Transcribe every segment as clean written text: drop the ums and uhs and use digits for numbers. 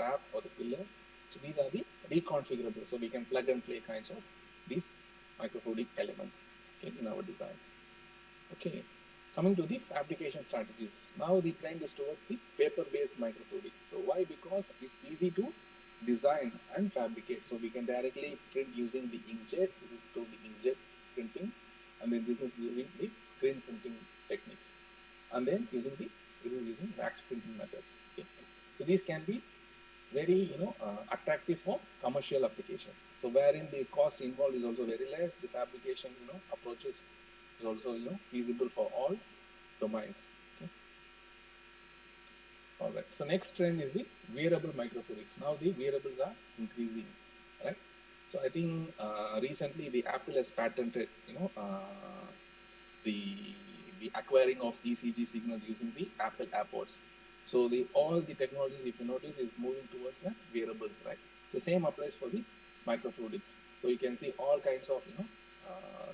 strap or the pillar. So these are the reconfigurable. So we can plug and play kinds of these microfluidic elements, okay, in our designs. Okay, coming to the fabrication strategies. Now the trend is towards the paper-based microfluidics. So why? Because it's easy to design and fabricate. So we can directly print using the inkjet. This is through the inkjet printing, and then this is using the screen printing techniques, and then using wax printing methods. Okay. So these can be very attractive for commercial applications. So wherein the cost involved is also very less, the fabrication approaches is also feasible for all domains. Okay. All right. So next trend is the wearable microfluidics. Now the wearables are increasing, right? So I think recently the Apple has patented the acquiring of ECG signals using the Apple AirPods. So all the technologies, if you notice, is moving towards wearables, right? So same applies for the microfluidics. So you can see all kinds of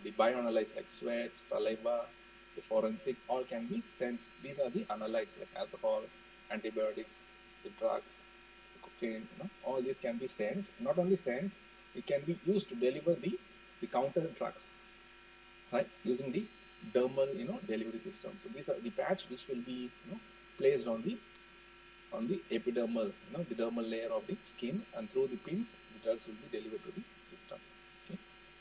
the bioanalytes like sweat, saliva, the forensic, all can be sensed. These are the analytes like alcohol, antibiotics, the drugs, the cocaine. All these can be sensed. Not only sensed, it can be used to deliver the counter drugs, right? Using the dermal delivery system. So these are the patch which will be placed on the epidermal, the dermal layer of the skin, and through the pins the drugs will be delivered to the system. Okay.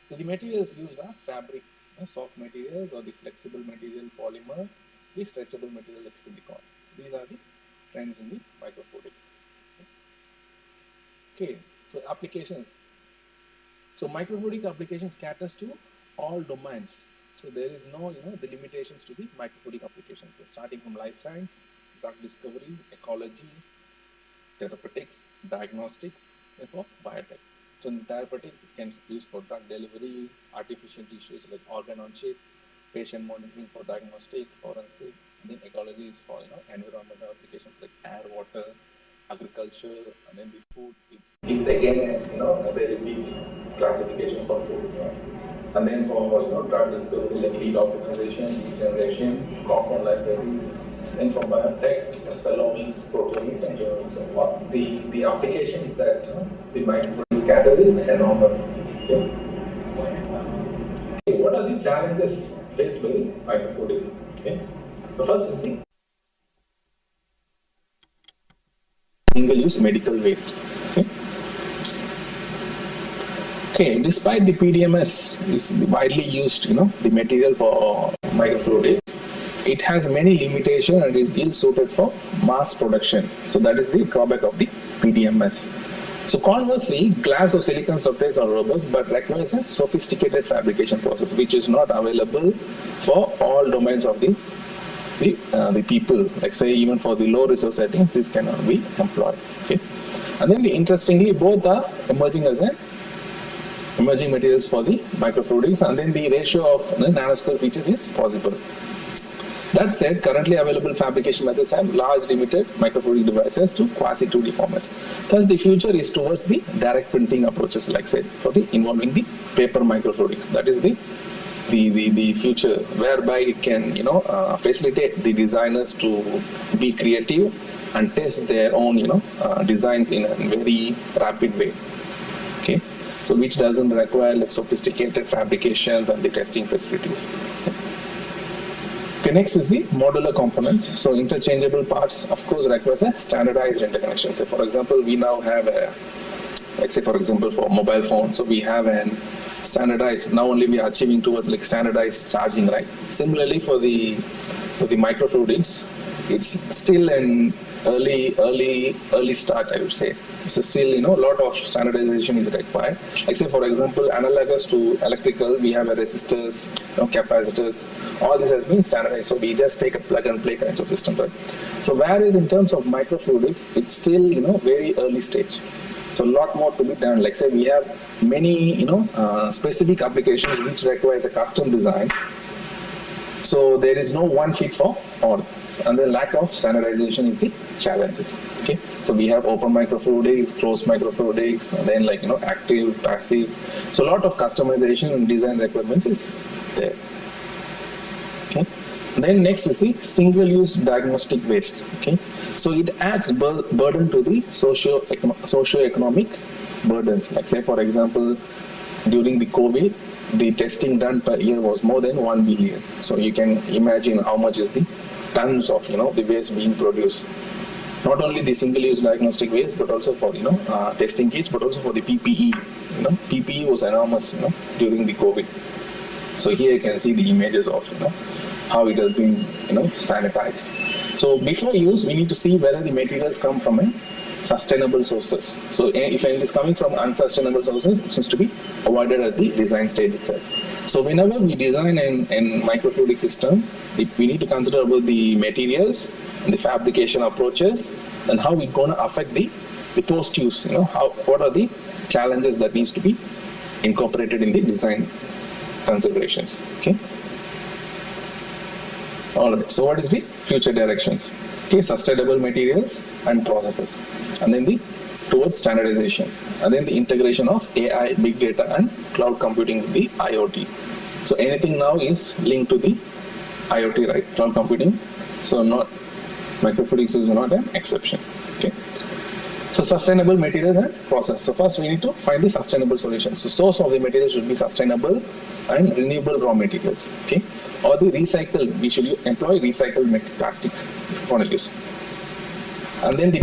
So the materials used are fabric, soft materials, or the flexible material polymer, the stretchable material like silicone. So these are the trends in the microfluidics. Okay, so applications. So microfluidic applications caters to all domains. So there is no the limitations to the microfluidic applications. So starting from life science, drug discovery, ecology, therapeutics, diagnostics, therefore biotech. So in therapeutics, it can be used for drug delivery, artificial tissues like organ on chip, patient monitoring for diagnostic, forensic. And then ecology is for environmental applications like air, water, agriculture, and then the food. It's again a very big classification for food. And then for drug discovery like lead optimization, lead generation, compound libraries. Then for biotech, for cellomics, proteomics, and genomics. So the application is that the microfluidic scatter is enormous. Okay. What are the challenges faced by the microfluidics? Okay. The first is the single-use medical waste. Okay, despite the PDMS is widely used, the material for microfluidics, it has many limitations and is ill-suited for mass production. So that is the drawback of the PDMS. So conversely, glass or silicon substrates are robust but requires a sophisticated fabrication process, which is not available for all domains of the people. Like say even for the low resource settings, this cannot be employed. Okay, and then interestingly, both are emerging as emerging materials for the microfluidics, and then the ratio of nanoscale features is possible. That said, currently available fabrication methods have large limited microfluidic devices to quasi-2D formats. Thus, the future is towards the direct printing approaches, like said, for the involving the paper microfluidics. That is the future, whereby it can facilitate the designers to be creative and test their own designs in a very rapid way. Okay, so which doesn't require like sophisticated fabrications and the testing facilities. Okay, next is the modular components. So interchangeable parts, of course, requires a standardized interconnection. So for example, we now have let's say for example for mobile phones, so we have an standardized, now only we are achieving towards like standardized charging, right? Similarly for the microfluidics, it's still an early start, I would say. So still, a lot of standardization is required. Like say, for example, analogous to electrical, we have resistors, capacitors. All this has been standardized. So we just take a plug and play kinds of system, right? So whereas in terms of microfluidics, it's still, very early stage. So a lot more to be done. Like say, we have many, specific applications which requires a custom design. So there is no one fit for all. And the lack of standardization is the challenges. Okay, so we have open microfluidics, closed microfluidics, and then active, passive. So a lot of customization and design requirements is there. Okay, Then next is the single-use diagnostic waste. Okay, so it adds burden to the socio-economic burdens. Like say, for example, during the COVID, the testing done per year was more than 1 billion. So you can imagine how much is the tons of the waste being produced. Not only the single-use diagnostic waste, but also for testing kits, but also for the PPE. PPE was enormous during the COVID. So here you can see the images of how it has been sanitized. So before use, we need to see whether the materials come from a sustainable sources. So if it is coming from unsustainable sources, it needs to be avoided at the design stage itself. So whenever we design a microfluidic system, we need to consider about the materials, the fabrication approaches, and how it's going to affect the post-use. What are the challenges that needs to be incorporated in the design considerations. Okay. All right. So what is the future directions? Okay, sustainable materials and processes, and then towards standardization, and then the integration of AI, big data, and cloud computing with the IoT. So anything now is linked to the IoT, right? Cloud computing. So not microfluidics is not an exception. Okay. So sustainable materials and process. So first we need to find the sustainable solutions. So source of the material should be sustainable and renewable raw materials. Okay. Or the recycled, we should employ recycled plastics if you want to use. And then so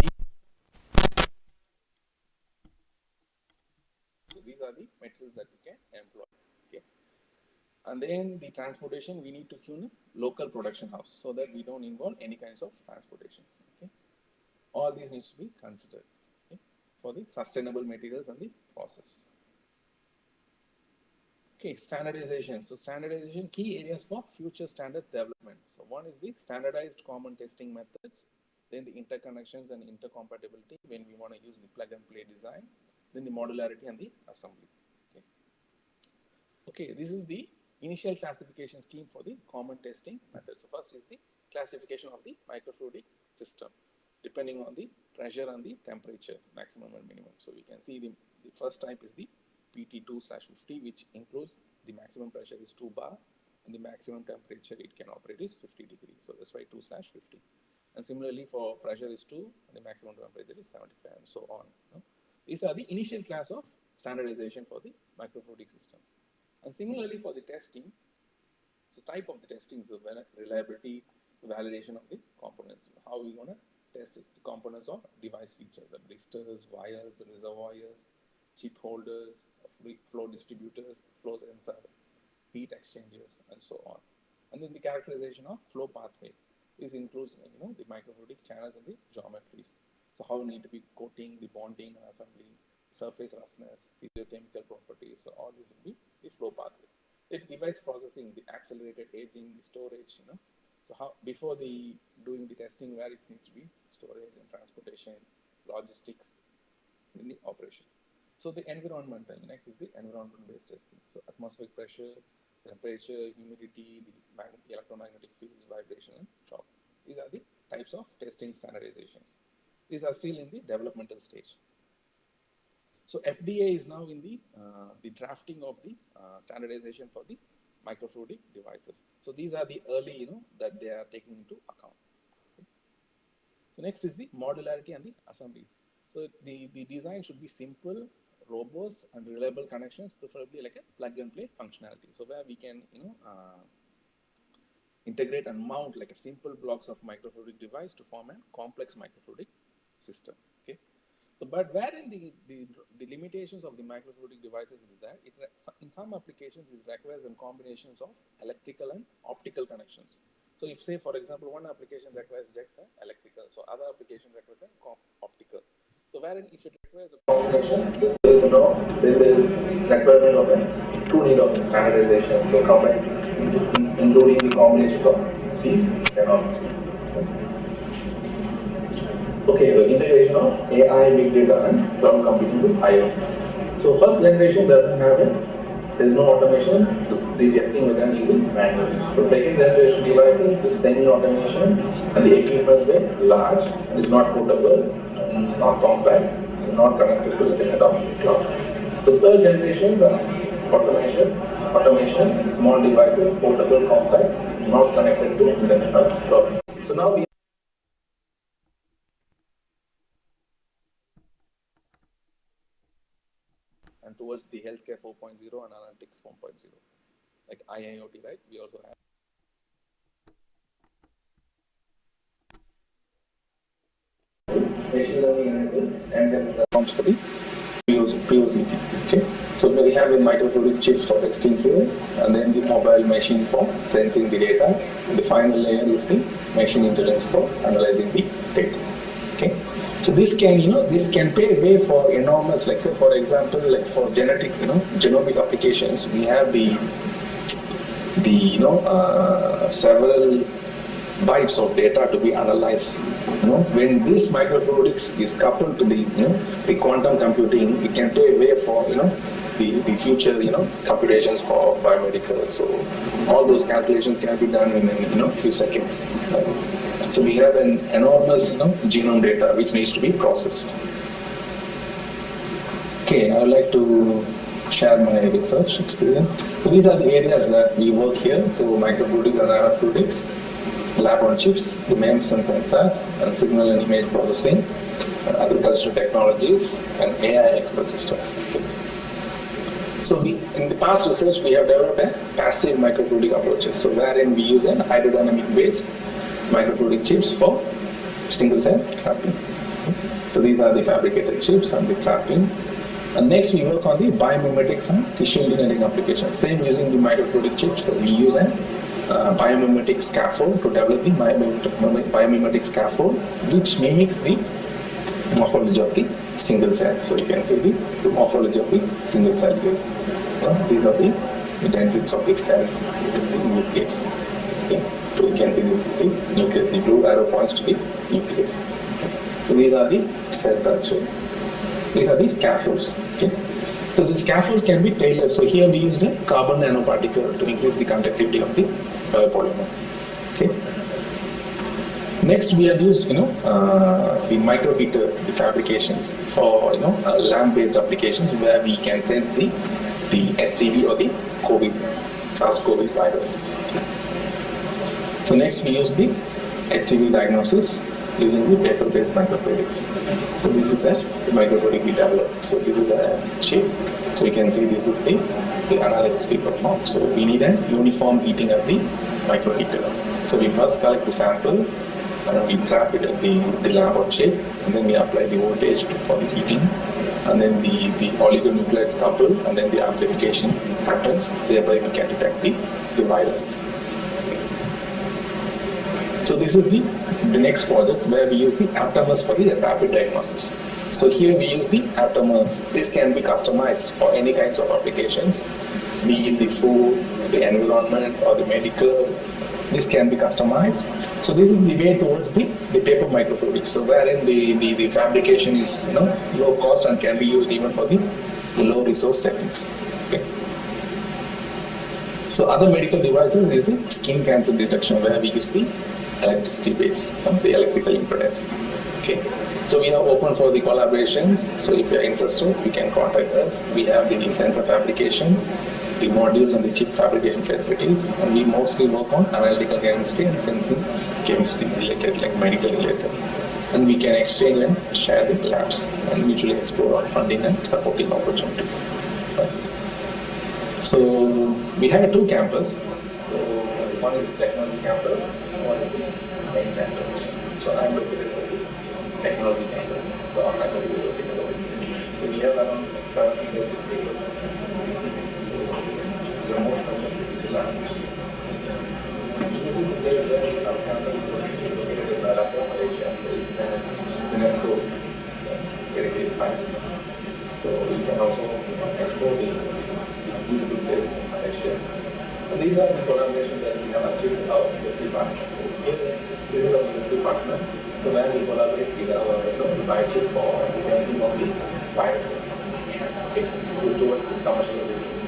these are the materials that we can employ. Okay. And then the transportation, we need to tune a local production house so that we don't involve any kinds of transportation. Okay. All these needs to be considered for the sustainable materials and the process. Okay, standardization. So standardization, key areas for future standards development. So one is the standardized common testing methods, then the interconnections and intercompatibility when we want to use the plug and play design, then the modularity and the assembly. Okay, this is the initial classification scheme for the common testing method. So first is the classification of the microfluidic system, depending on the pressure and the temperature, maximum and minimum. So we can see the first type is the PT2/50, which includes the maximum pressure is 2 bar and the maximum temperature it can operate is 50 degrees. So that's why 2/50. And similarly for pressure is 2 and the maximum temperature is 75 and so on. These are the initial class of standardization for the microfluidic system. And similarly for the testing, so type of the testing is the reliability, validation of the components. How we want to test is the components of device features, the blisters, wires, reservoirs, chip holders, flow distributors, flow sensors, heat exchangers, and so on. And then the characterization of flow pathway. This includes the microfluidic channels and the geometries. So how need to be coating, the bonding and assembly, surface roughness, physiochemical properties. So all this will be the flow pathway. Then device processing, the accelerated aging, the storage. So how before doing the testing, where it needs to be storage and transportation, logistics, and the operations. So the environmental, next is the environment-based testing. So atmospheric pressure, temperature, humidity, the electromagnetic fields, vibration, and shock. These are the types of testing standardizations. These are still in the developmental stage. So FDA is now in the drafting of the standardization for the microfluidic devices. So these are the early, that they are taking into account. Okay. So next is the modularity and the assembly. So the design should be simple, robust, and reliable connections, preferably like a plug and play functionality. So where we can, integrate and mount like a simple blocks of microfluidic device to form a complex microfluidic system. Okay. So, but wherein the limitations of the microfluidic devices is that in some applications it requires in combinations of electrical and optical connections. So, if say for example one application requires just electrical, so other application requires optical. So, wherein if it requires a combination, there is requirement of a true need of standardization. So, including the combination of these and all. Okay, the integration of AI, big data, and cloud computing with IoT. So first generation doesn't have there's no automation. The testing we're done using manually. So second generation devices do semi-automation, and the equipments were large, and is not portable, not compact, not connected to the cloud. So third generations are automation, automation, small devices, portable, compact, not connected to internet or cloud. So now we and towards the healthcare 4.0 and analytics 4.0, like IIoT, right? We also have machine learning and then comes for the POCT. Okay, so we have a microfluidic chips for testing here, and then the mobile machine for sensing the data. And the final layer is the machine intelligence for analyzing the data. Okay, so this can this can pave way for enormous, like say for example, like for genetic genomic applications, we have the several bytes of data to be analyzed. When this microfluidics is coupled to the quantum computing, it can pave way for the future computations for biomedical. So all those calculations can be done in few seconds. Right? So we have an enormous genome data which needs to be processed. Okay, I would like to share my research experience. So these are the areas that we work here. So microfluidics and nanofluidics, lab on chips, the MEMS and sensors, and signal and image processing, and agricultural technologies, and AI expert systems. So in the past research, we have developed a passive microfluidic approaches. So wherein we use an hydrodynamic-based microfluidic chips for single cell trapping. So these are the fabricated chips and the trapping. And next we work on the biomimetics and tissue engineering applications. Same using the microfluidic chips. So we use a biomimetic scaffold to develop the biomimetic scaffold, which mimics the morphology of the single cell. So you can see the morphology of the single cell here. These are the dendrites of the cells. This is the nucleus. Okay. So you can see this is the nucleus. The blue arrow points to the nucleus. Okay. So these are the cell culture. These are the scaffolds. Okay. So the scaffolds can be tailored. So here we used a carbon nanoparticle to increase the conductivity of the biopolymer. Okay. Next we have used the microheater fabrications for lamp-based applications where we can sense the HCV or the COVID, SARS-CoV virus. So next we use the HCV diagnosis using the paper-based microfluidics. So this is a microfluidic we developed. So this is a chip. So you can see this is the analysis we perform. So we need a uniform heating of the microheater. So we first collect the sample, and we trap it at the lab or chip, and then we apply the voltage for the heating, and then the oligonucleotides couple, and then the amplification happens. Thereby we can detect the viruses. So this is the next project where we use the aptamers for the rapid diagnosis. So here we use the aptamers. This can be customized for any kinds of applications, be it the food, the environment, or the medical. This can be customized. So this is the way towards the paper microfluidics. So wherein the fabrication is low cost and can be used even for the low resource settings. Okay. So other medical devices is the skin cancer detection where we use the electricity base from the electrical impedance. Okay. So we are open for the collaborations. So if you are interested, you can contact us. We have the sensor fabrication, the modules and the chip fabrication facilities, and we mostly work on analytical chemistry and sensing chemistry related, like medical related. And we can exchange and share the labs and mutually explore on funding and supporting opportunities. Right. So we have two campuses. So one is the technology campus, one is the main campus. So I'm located at the technology campus. So I'm going to be located over here. So we have around 70 people. So we can also explore the beautiful place in Malaysia. And these are the collaborations that we have achieved with our industry partners. So here, this is our industry partner. So when we collaborate with our biotech for the sensing of the viruses. Okay. This is towards the commercial business.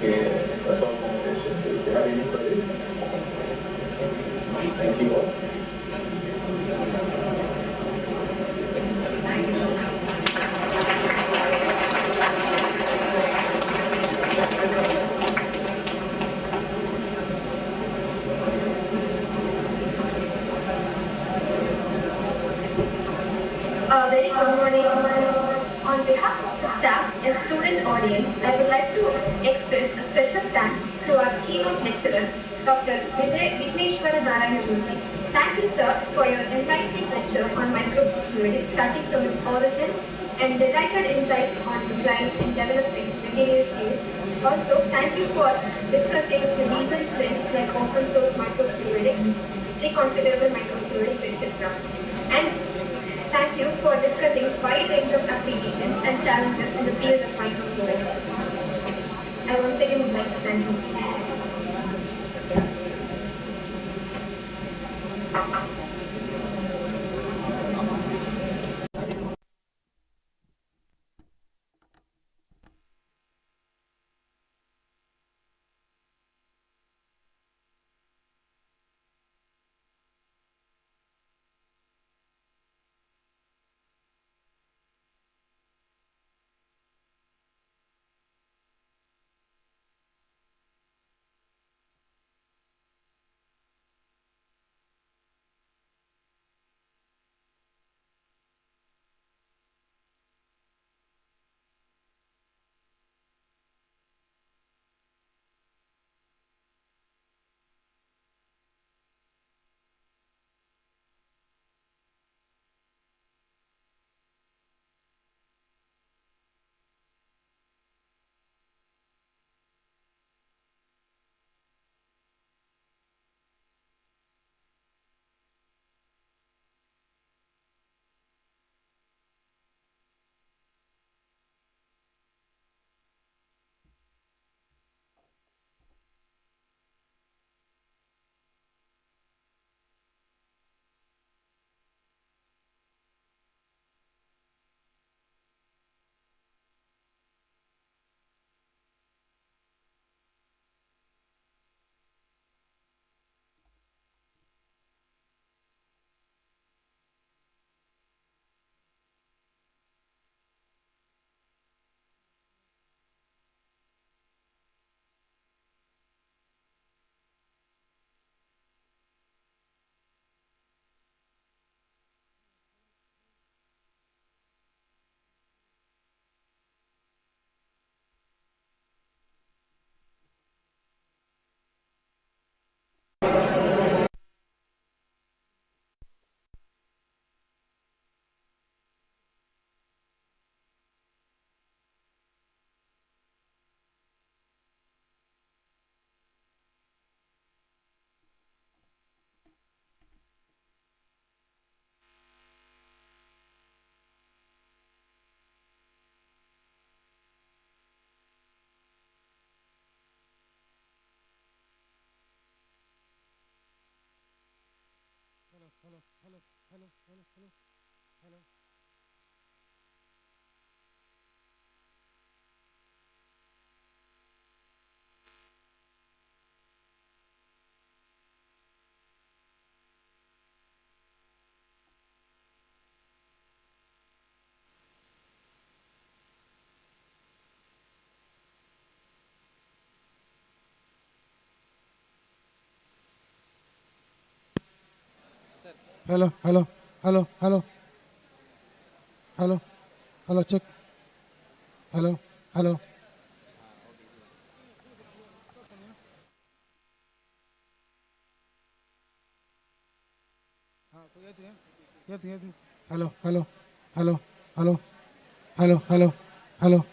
Okay, that's all from the session. If you have any queries, thank you all. A very good morning. On behalf of the staff and student audience, I would like to express a special thanks to our keynote lecturer, Dr. Vijay Vigneshwara Narayanamurthy. Thank you, sir, for your enlightening lecture on microfluidics, starting from its origin and detailed insights on design and developing materials used. Also, thank you for discussing the recent trends like open source microfluidics, reconfigurable microfluidics, etc. And thank you for discussing wide range of applications and challenges in the field of microfluidics. I once again would like to thank you. Hello, hello, hello, hello, hello, hello, check. Hello, hello. Hello, hello, hello, hello, hello, hello, hello.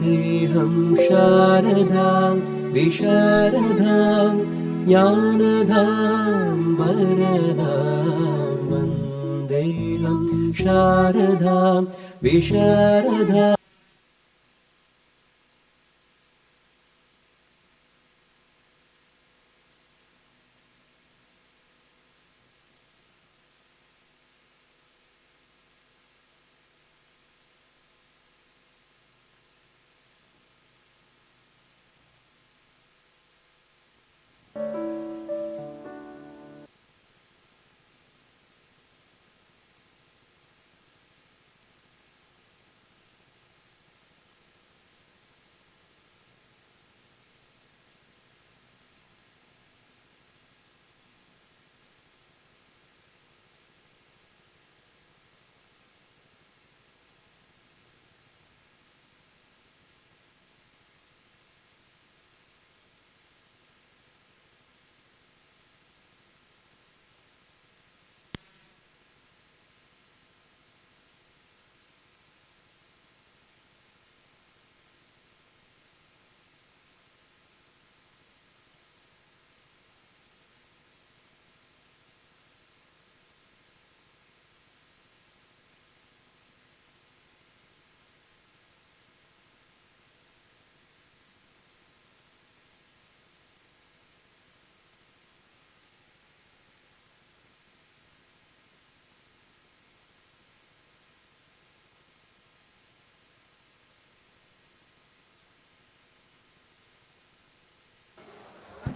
वन्देऽहं शारदां विशारदां ज्ञानदां वरदां वन्देऽहं शारदां विशारदां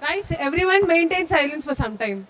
Guys, everyone maintain silence for some time.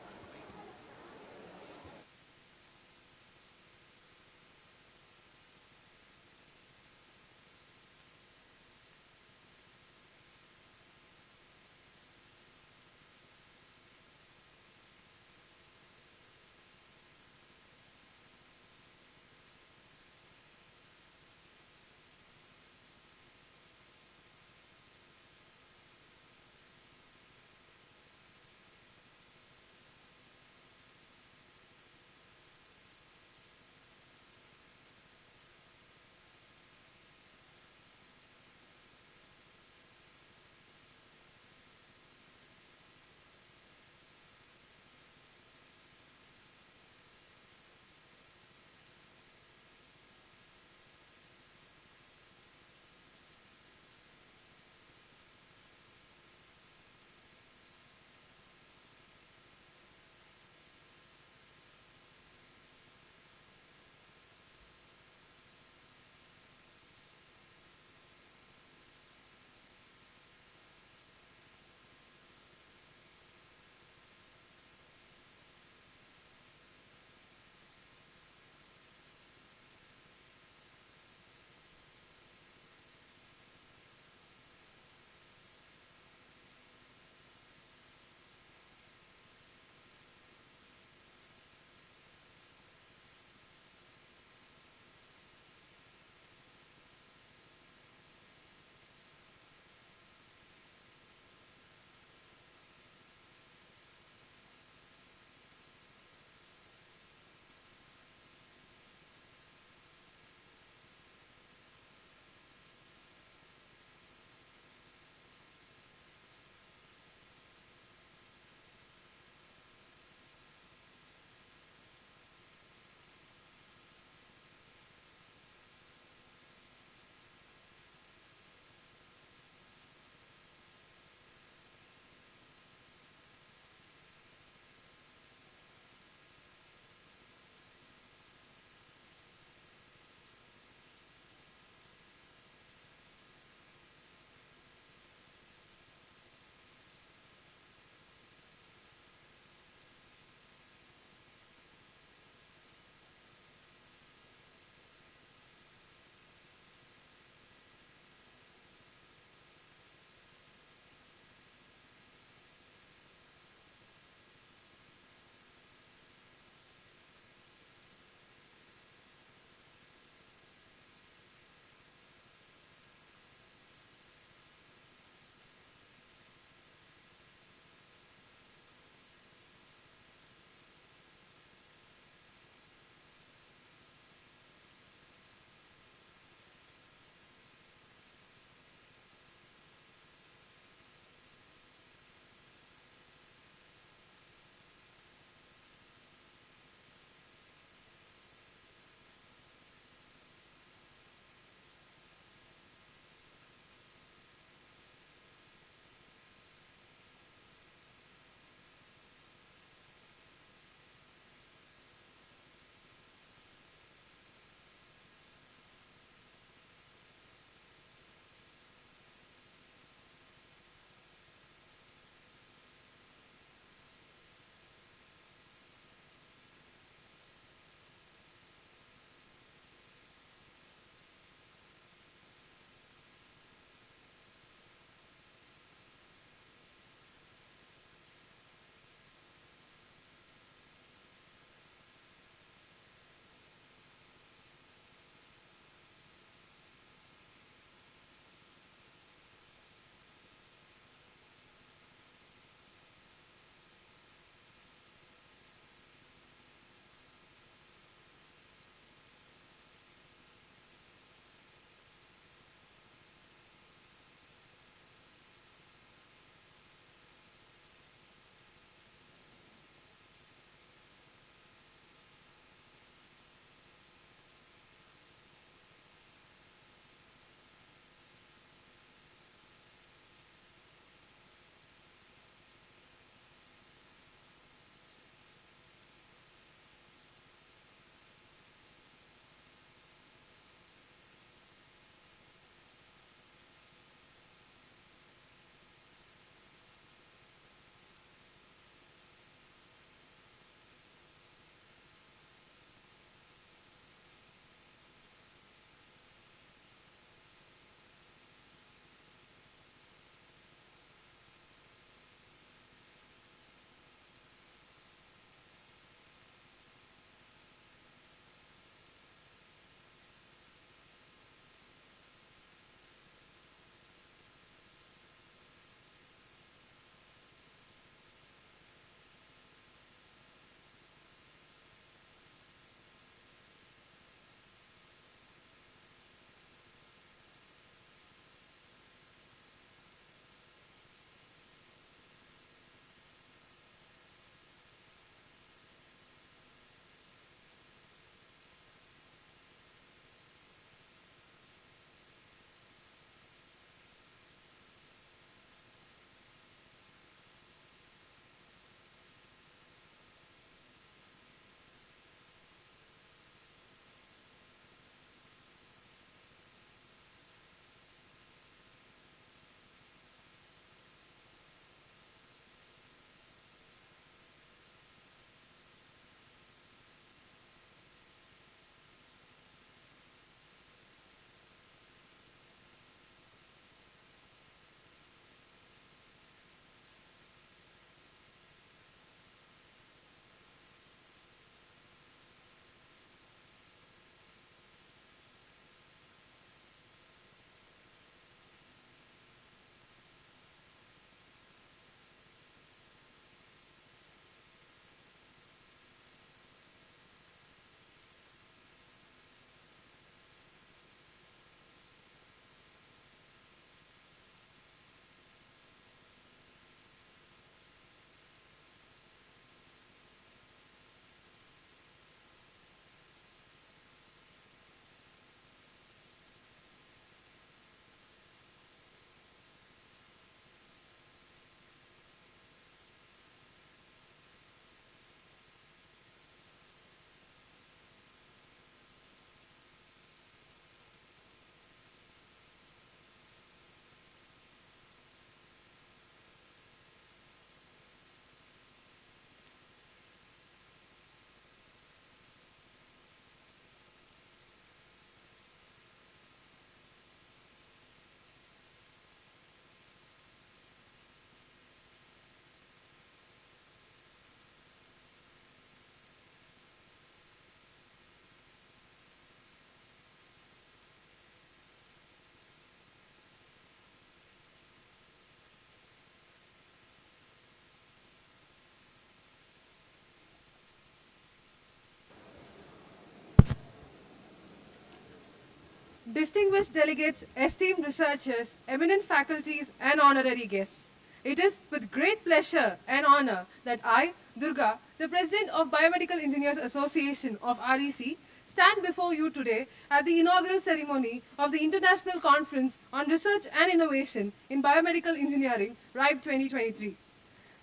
distinguished delegates, esteemed researchers, eminent faculties, and honorary guests. It is with great pleasure and honor that I, Durga, the President of Biomedical Engineers Association of REC, stand before you today at the inaugural ceremony of the International Conference on Research and Innovation in Biomedical Engineering, RIBE 2023.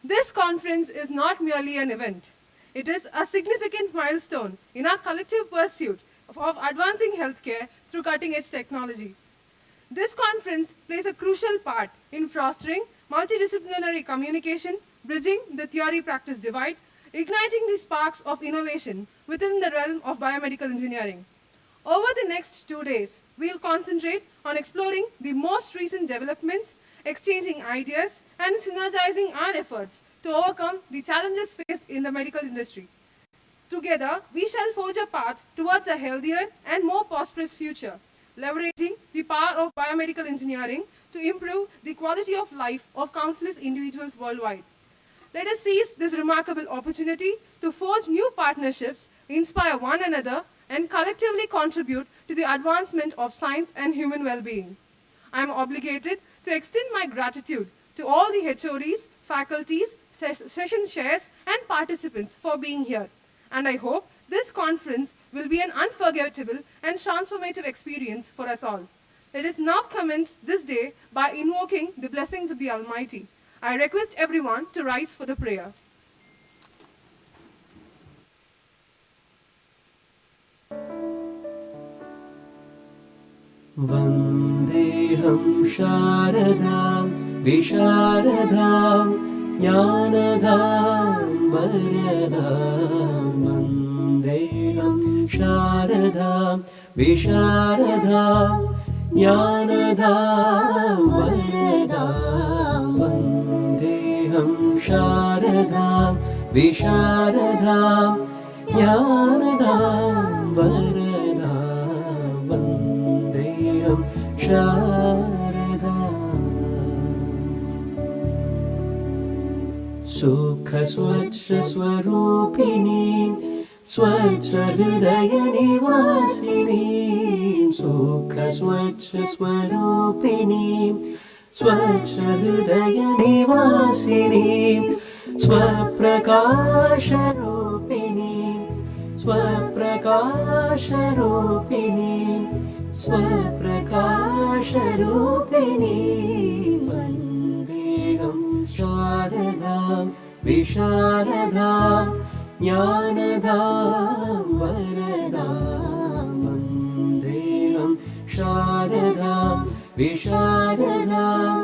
This conference is not merely an event. It is a significant milestone in our collective pursuit of advancing healthcare through cutting-edge technology. This conference plays a crucial part in fostering multidisciplinary communication, bridging the theory-practice divide, igniting the sparks of innovation within the realm of biomedical engineering. Over the next 2 days, we'll concentrate on exploring the most recent developments, exchanging ideas, and synergizing our efforts to overcome the challenges faced in the medical industry. Together, we shall forge a path towards a healthier and more prosperous future, leveraging the power of biomedical engineering to improve the quality of life of countless individuals worldwide. Let us seize this remarkable opportunity to forge new partnerships, inspire one another, and collectively contribute to the advancement of science and human well-being. I am obligated to extend my gratitude to all the HODs, faculties, session chairs, and participants for being here. And I hope this conference will be an unforgettable and transformative experience for us all. Let us now commence this day by invoking the blessings of the Almighty. I request everyone to rise for the prayer. Vandeham Sharadam Visharadam Jnanadam Varadam Vandeham Sharadam Visharadam Jnanadam Varadam Vandeham Sharadam Visharadam Jnanadam Varadam Vandeham Sharadam Sukha Swachha Swarupini Swachha Hridaya Nivasini Sukha Swachha Swarupini Swachha Hridaya Nivasini Swaprakasha Rupini Swaprakasha Rupini Swaprakasha Rupini Vandeham Sharadam Visharadam Jnanadam Varadam Vandeham Sharadam Visharadam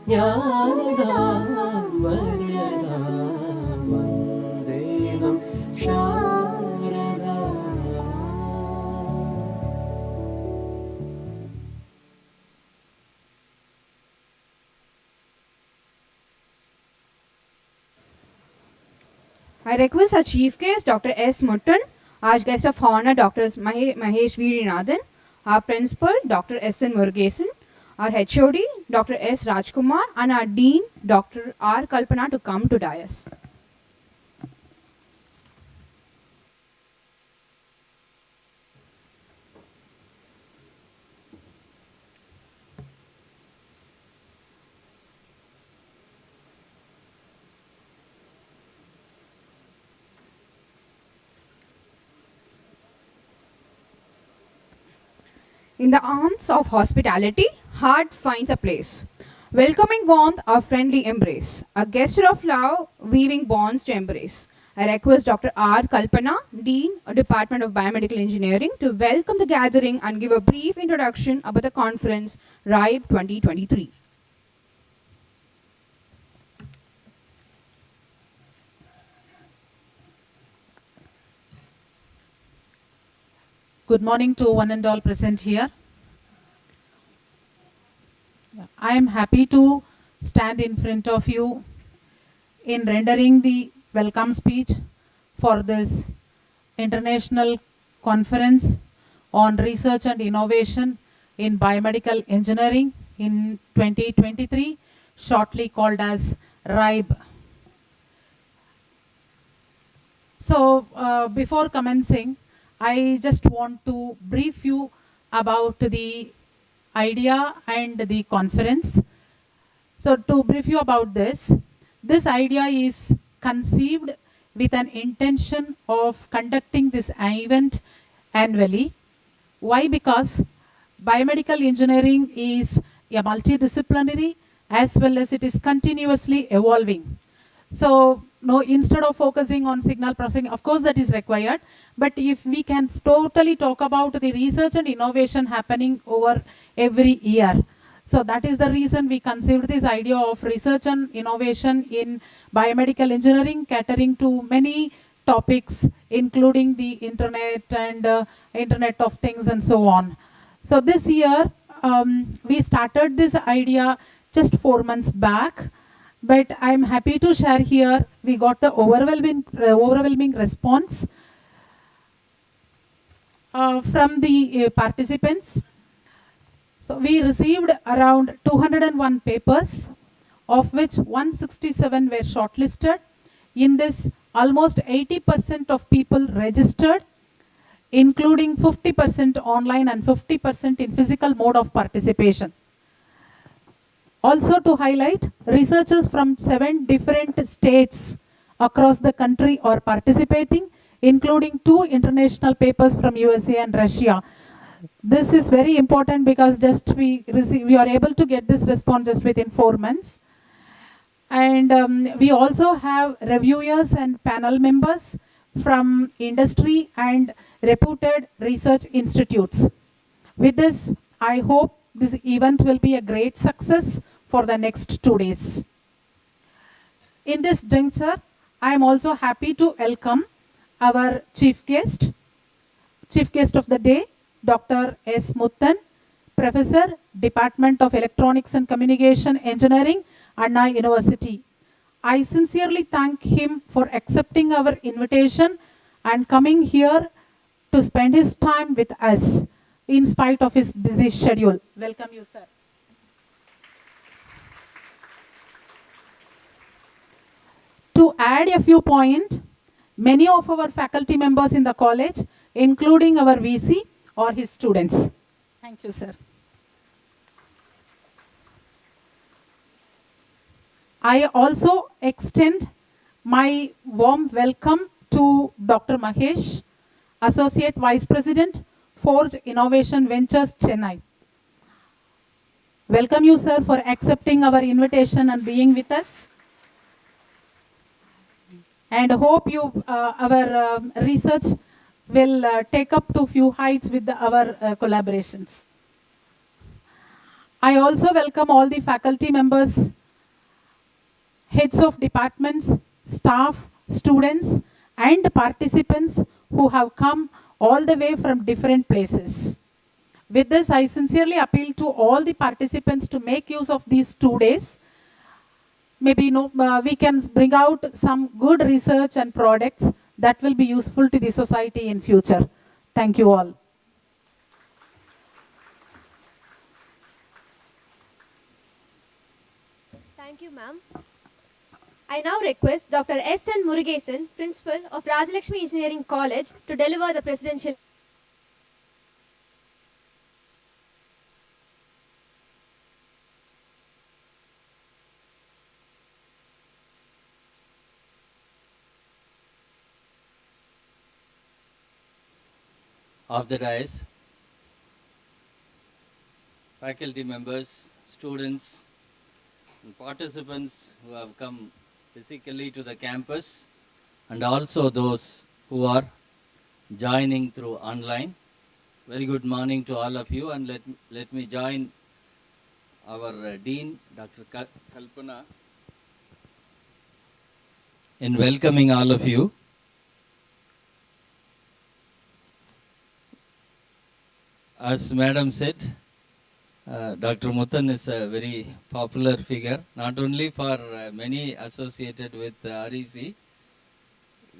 Jnanadam Varadam Vandeham Sharadam. I request our chief guest, Dr. S. Muttan, our guest of honor, Dr. Mahesh Virinathan, our principal, Dr. S. N. Murugesan, our HOD, Dr. S. Rajkumar, and our dean, Dr. R. Kalpana, to come to dais. In the arms of hospitality, heart finds a place. Welcoming warmth, a friendly embrace. A gesture of love, weaving bonds to embrace. I request Dr. R. Kalpana, Dean, Department of Biomedical Engineering, to welcome the gathering and give a brief introduction about the conference RIBE 2023. Good morning to one and all present here. I am happy to stand in front of you in rendering the welcome speech for this international conference on research and innovation in biomedical engineering in 2023, shortly called as RIBE. So before commencing, I just want to brief you about the idea and the conference. So to brief you about this, this idea is conceived with an intention of conducting this event annually. Why? Because biomedical engineering is a multidisciplinary as well as it is continuously evolving. So no, instead of focusing on signal processing, of course that is required, but if we can totally talk about the research and innovation happening over every year. So that is the reason we conceived this idea of research and innovation in biomedical engineering, catering to many topics, including the internet and Internet of Things and so on. So this year, we started this idea just 4 months back, but I'm happy to share here, we got the overwhelming response from the participants. So we received around 201 papers, of which 167 were shortlisted. In this, almost 80% of people registered, including 50% online and 50% in physical mode of participation. Also to highlight, researchers from 7 different states across the country are participating, including 2 international papers from USA and Russia. This is very important because just we are able to get this response just within 4 months. And we also have reviewers and panel members from industry and reputed research institutes. With this, I hope this event will be a great success for the next 2 days. In this juncture, I am also happy to welcome our chief guest of the day, Dr. S. Muthan, Professor, Department of Electronics and Communication Engineering, Anna University. I sincerely thank him for accepting our invitation and coming here to spend his time with us in spite of his busy schedule. Welcome you, sir. To add a few points, many of our faculty members in the college, including our VC, are his students. Thank you, sir. I also extend my warm welcome to Dr. Mahesh, Associate Vice President, Forge Innovation Ventures, Chennai. Welcome you, sir, for accepting our invitation and being with us. And hope our research will take up to few heights with our collaborations. I also welcome all the faculty members, heads of departments, staff, students, and participants who have come all the way from different places. With this, I sincerely appeal to all the participants to make use of these 2 days. Maybe we can bring out some good research and products that will be useful to the society in future. Thank you all. Thank you, ma'am. I now request Dr. S. N. Murugesan, Principal of Rajalakshmi Engineering College, to deliver the presidential. Of the dais, faculty members, students, and participants who have come physically to the campus, and also those who are joining through online. Very good morning to all of you, and let me join our Dean, Dr. Kalpana, in welcoming all of you. As Madam said, Dr. Muthan is a very popular figure, not only for many associated with REC,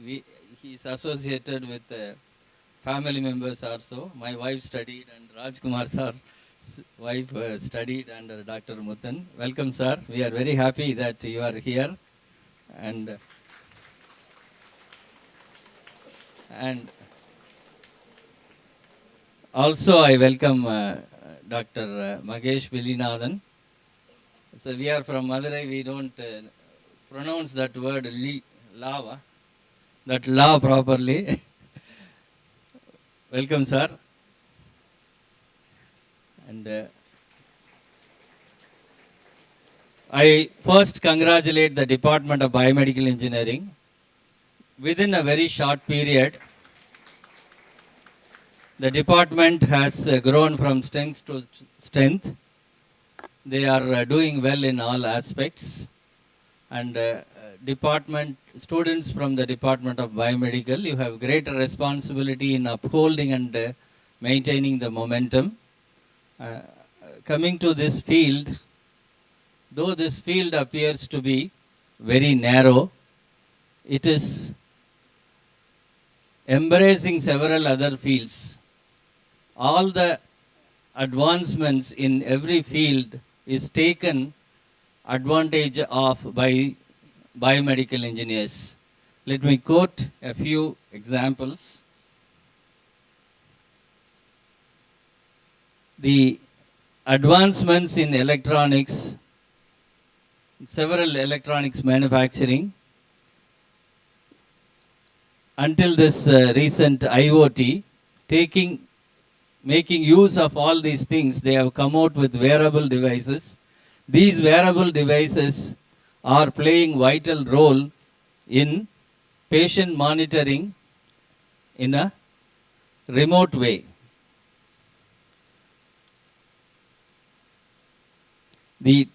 he is associated with family members also. My wife studied and Rajkumar sir's wife studied under Dr. Muthan. Welcome, sir. We are very happy that you are here. And Also, I welcome Dr. Magesh Vilinathan. So we are from Madurai. We don't pronounce that word lava, that law properly. Welcome, sir. And I first congratulate the Department of Biomedical Engineering. Within a very short period, the department has grown from strength to strength. They are doing well in all aspects. And department students from the Department of Biomedical, you have greater responsibility in upholding and maintaining the momentum. Coming to this field, though this field appears to be very narrow, it is embracing several other fields. All the advancements in every field is taken advantage of by biomedical engineers. Let me quote a few examples. The advancements in electronics, several electronics manufacturing, until this recent IoT, making use of all these things, they have come out with wearable devices. These wearable devices are playing vital role in patient monitoring in a remote way. The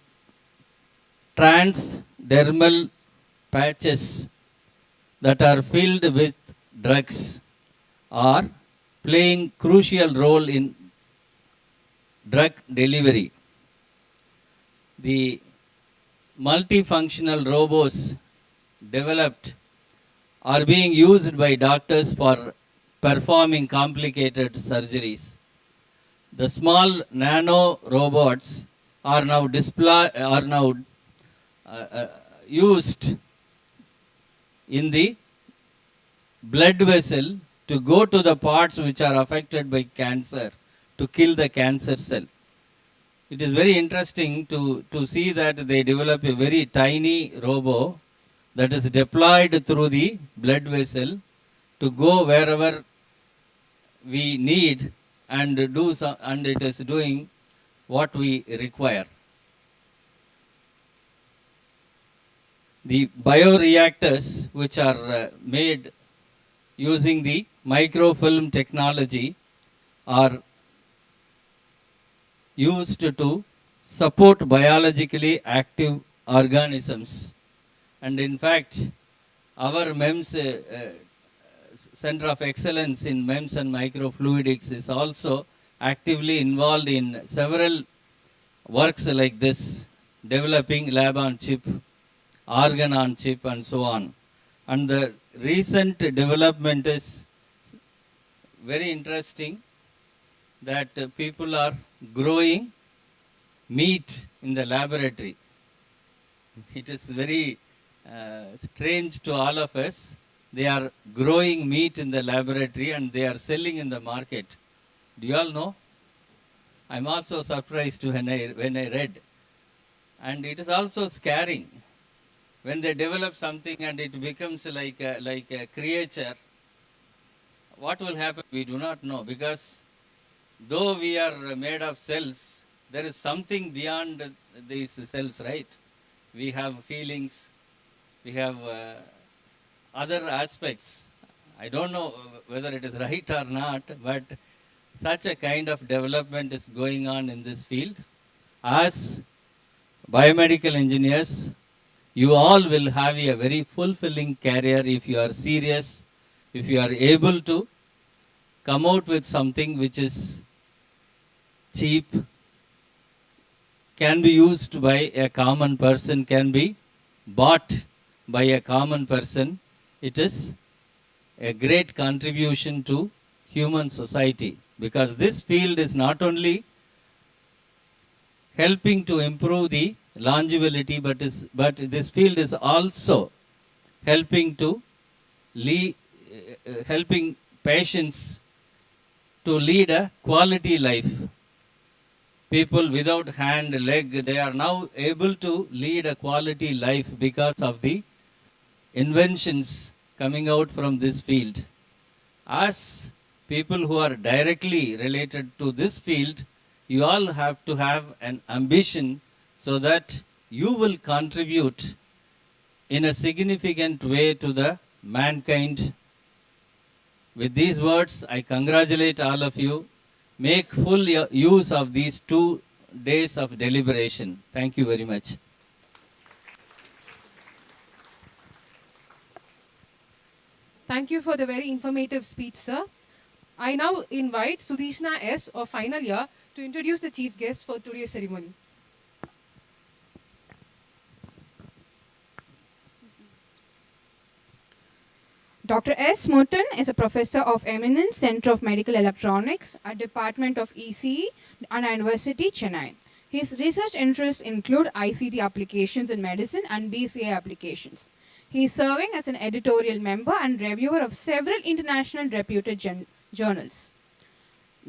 transdermal patches that are filled with drugs are playing crucial role in drug delivery. The multifunctional robots developed are being used by doctors for performing complicated surgeries. The small nano robots are now used in the blood vessel to go to the parts which are affected by cancer to kill the cancer cell. It is very interesting to see that they develop a very tiny robo that is deployed through the blood vessel to go wherever we need and do some, and it is doing what we require. The bioreactors, which are made using the microfilm technology, are used to support biologically active organisms. And in fact, our MEMS Center of Excellence in MEMS and Microfluidics is also actively involved in several works like this, developing lab on chip, organ on chip, and so on. And the recent development is very interesting, that people are growing meat in the laboratory. It is very strange to all of us. They are growing meat in the laboratory and they are selling in the market. Do you all know? I'm also surprised when I read. And it is also scaring when they develop something and it becomes like a creature. What will happen? We do not know, because though we are made of cells, there is something beyond these cells, right? We have feelings, we have other aspects. I don't know whether it is right or not, but such a kind of development is going on in this field. As biomedical engineers, you all will have a very fulfilling career if you are serious, if you are able to come out with something which is cheap, can be used by a common person, can be bought by a common person. It is a great contribution to human society, because this field is not only helping to improve the longevity, but this field is also helping to helping patients to lead a quality life. People without hand, leg, they are now able to lead a quality life because of the inventions coming out from this field. As people who are directly related to this field, you all have to have an ambition so that you will contribute in a significant way to the mankind. With these words, I congratulate all of you. Make full use of these 2 days of deliberation. Thank you very much. Thank you for the very informative speech, sir. I now invite Sudishna S. of final year to introduce the chief guest for today's ceremony. Dr. S. Mutton is a professor of eminence, Center of Medical Electronics, a department of ECE, and University, Chennai. His research interests include ICT applications in medicine and BCA applications. He is serving as an editorial member and reviewer of several international reputed journals.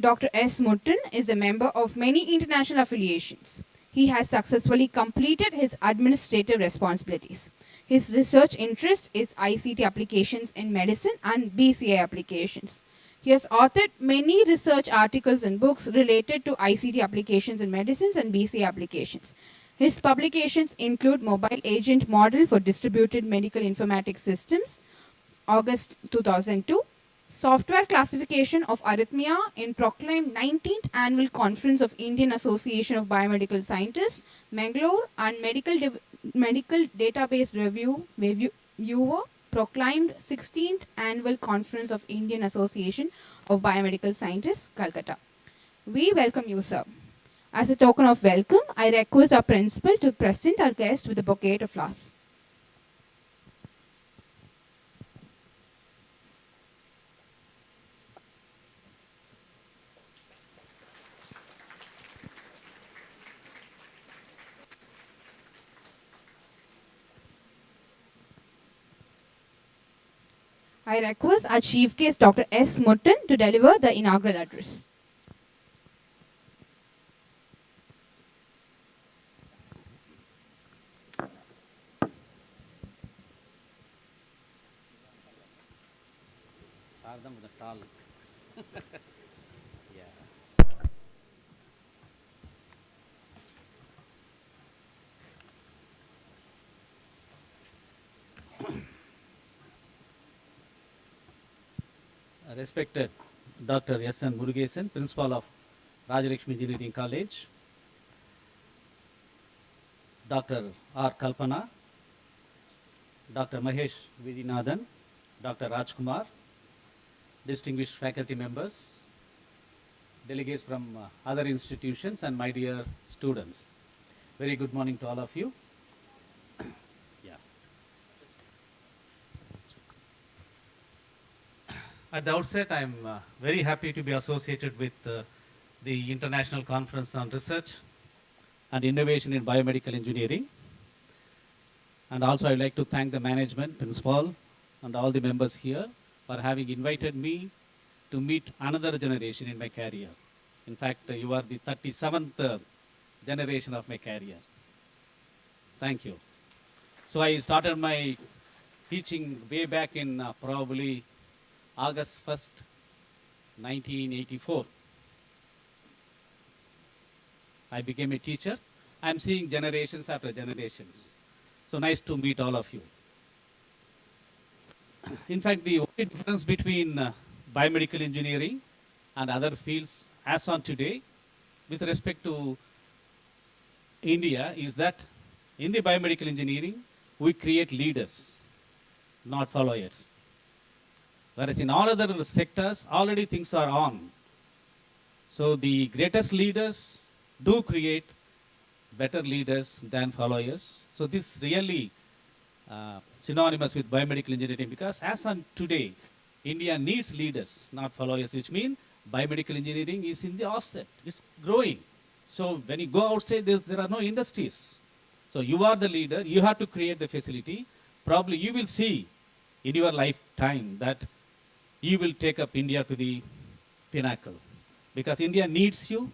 Dr. S. Mutton is a member of many international affiliations. He has successfully completed his administrative responsibilities. His research interest is ICT applications in medicine and BCA applications. He has authored many research articles and books related to ICT applications in medicines and BCA applications. His publications include Mobile Agent Model for Distributed Medical Informatics Systems, August 2002, Software Classification of Arrhythmia in proclaimed 19th Annual Conference of Indian Association of Biomedical Scientists, Mangalore, and Medical Database Reviewer, proclaimed 16th Annual Conference of Indian Association of Biomedical Scientists, Calcutta. We welcome you, sir. As a token of welcome, I request our principal to present our guest with a bouquet of flowers. I request our chief guest, Dr. S. Mutton, to deliver the inaugural address. Respected Dr. S. N. Murugesan, Principal of Rajalakshmi Engineering College, Dr. R. Kalpana, Dr. Mahesh Vidinathan, Dr. Rajkumar, distinguished faculty members, delegates from other institutions, and my dear students. Very good morning to all of you. At the outset, I am very happy to be associated with the International Conference on Research and Innovation in Biomedical Engineering. And also, I would like to thank the management, principal, and all the members here for having invited me to meet another generation in my career. In fact, you are the 37th generation of my career. Thank you. So I started my teaching way back in probably August 1st, 1984. I became a teacher. I'm seeing generations after generations. So nice to meet all of you. In fact, the only difference between biomedical engineering and other fields as on today with respect to India is that in the biomedical engineering, we create leaders, not followers. Whereas in all other sectors, already things are on. So the greatest leaders do create better leaders than followers. So this really synonymous with biomedical engineering, because as on today, India needs leaders, not followers, which means biomedical engineering is in the offset. It's growing. So when you go outside, there are no industries. So you are the leader. You have to create the facility. Probably you will see in your lifetime that you will take up India to the pinnacle. Because India needs you,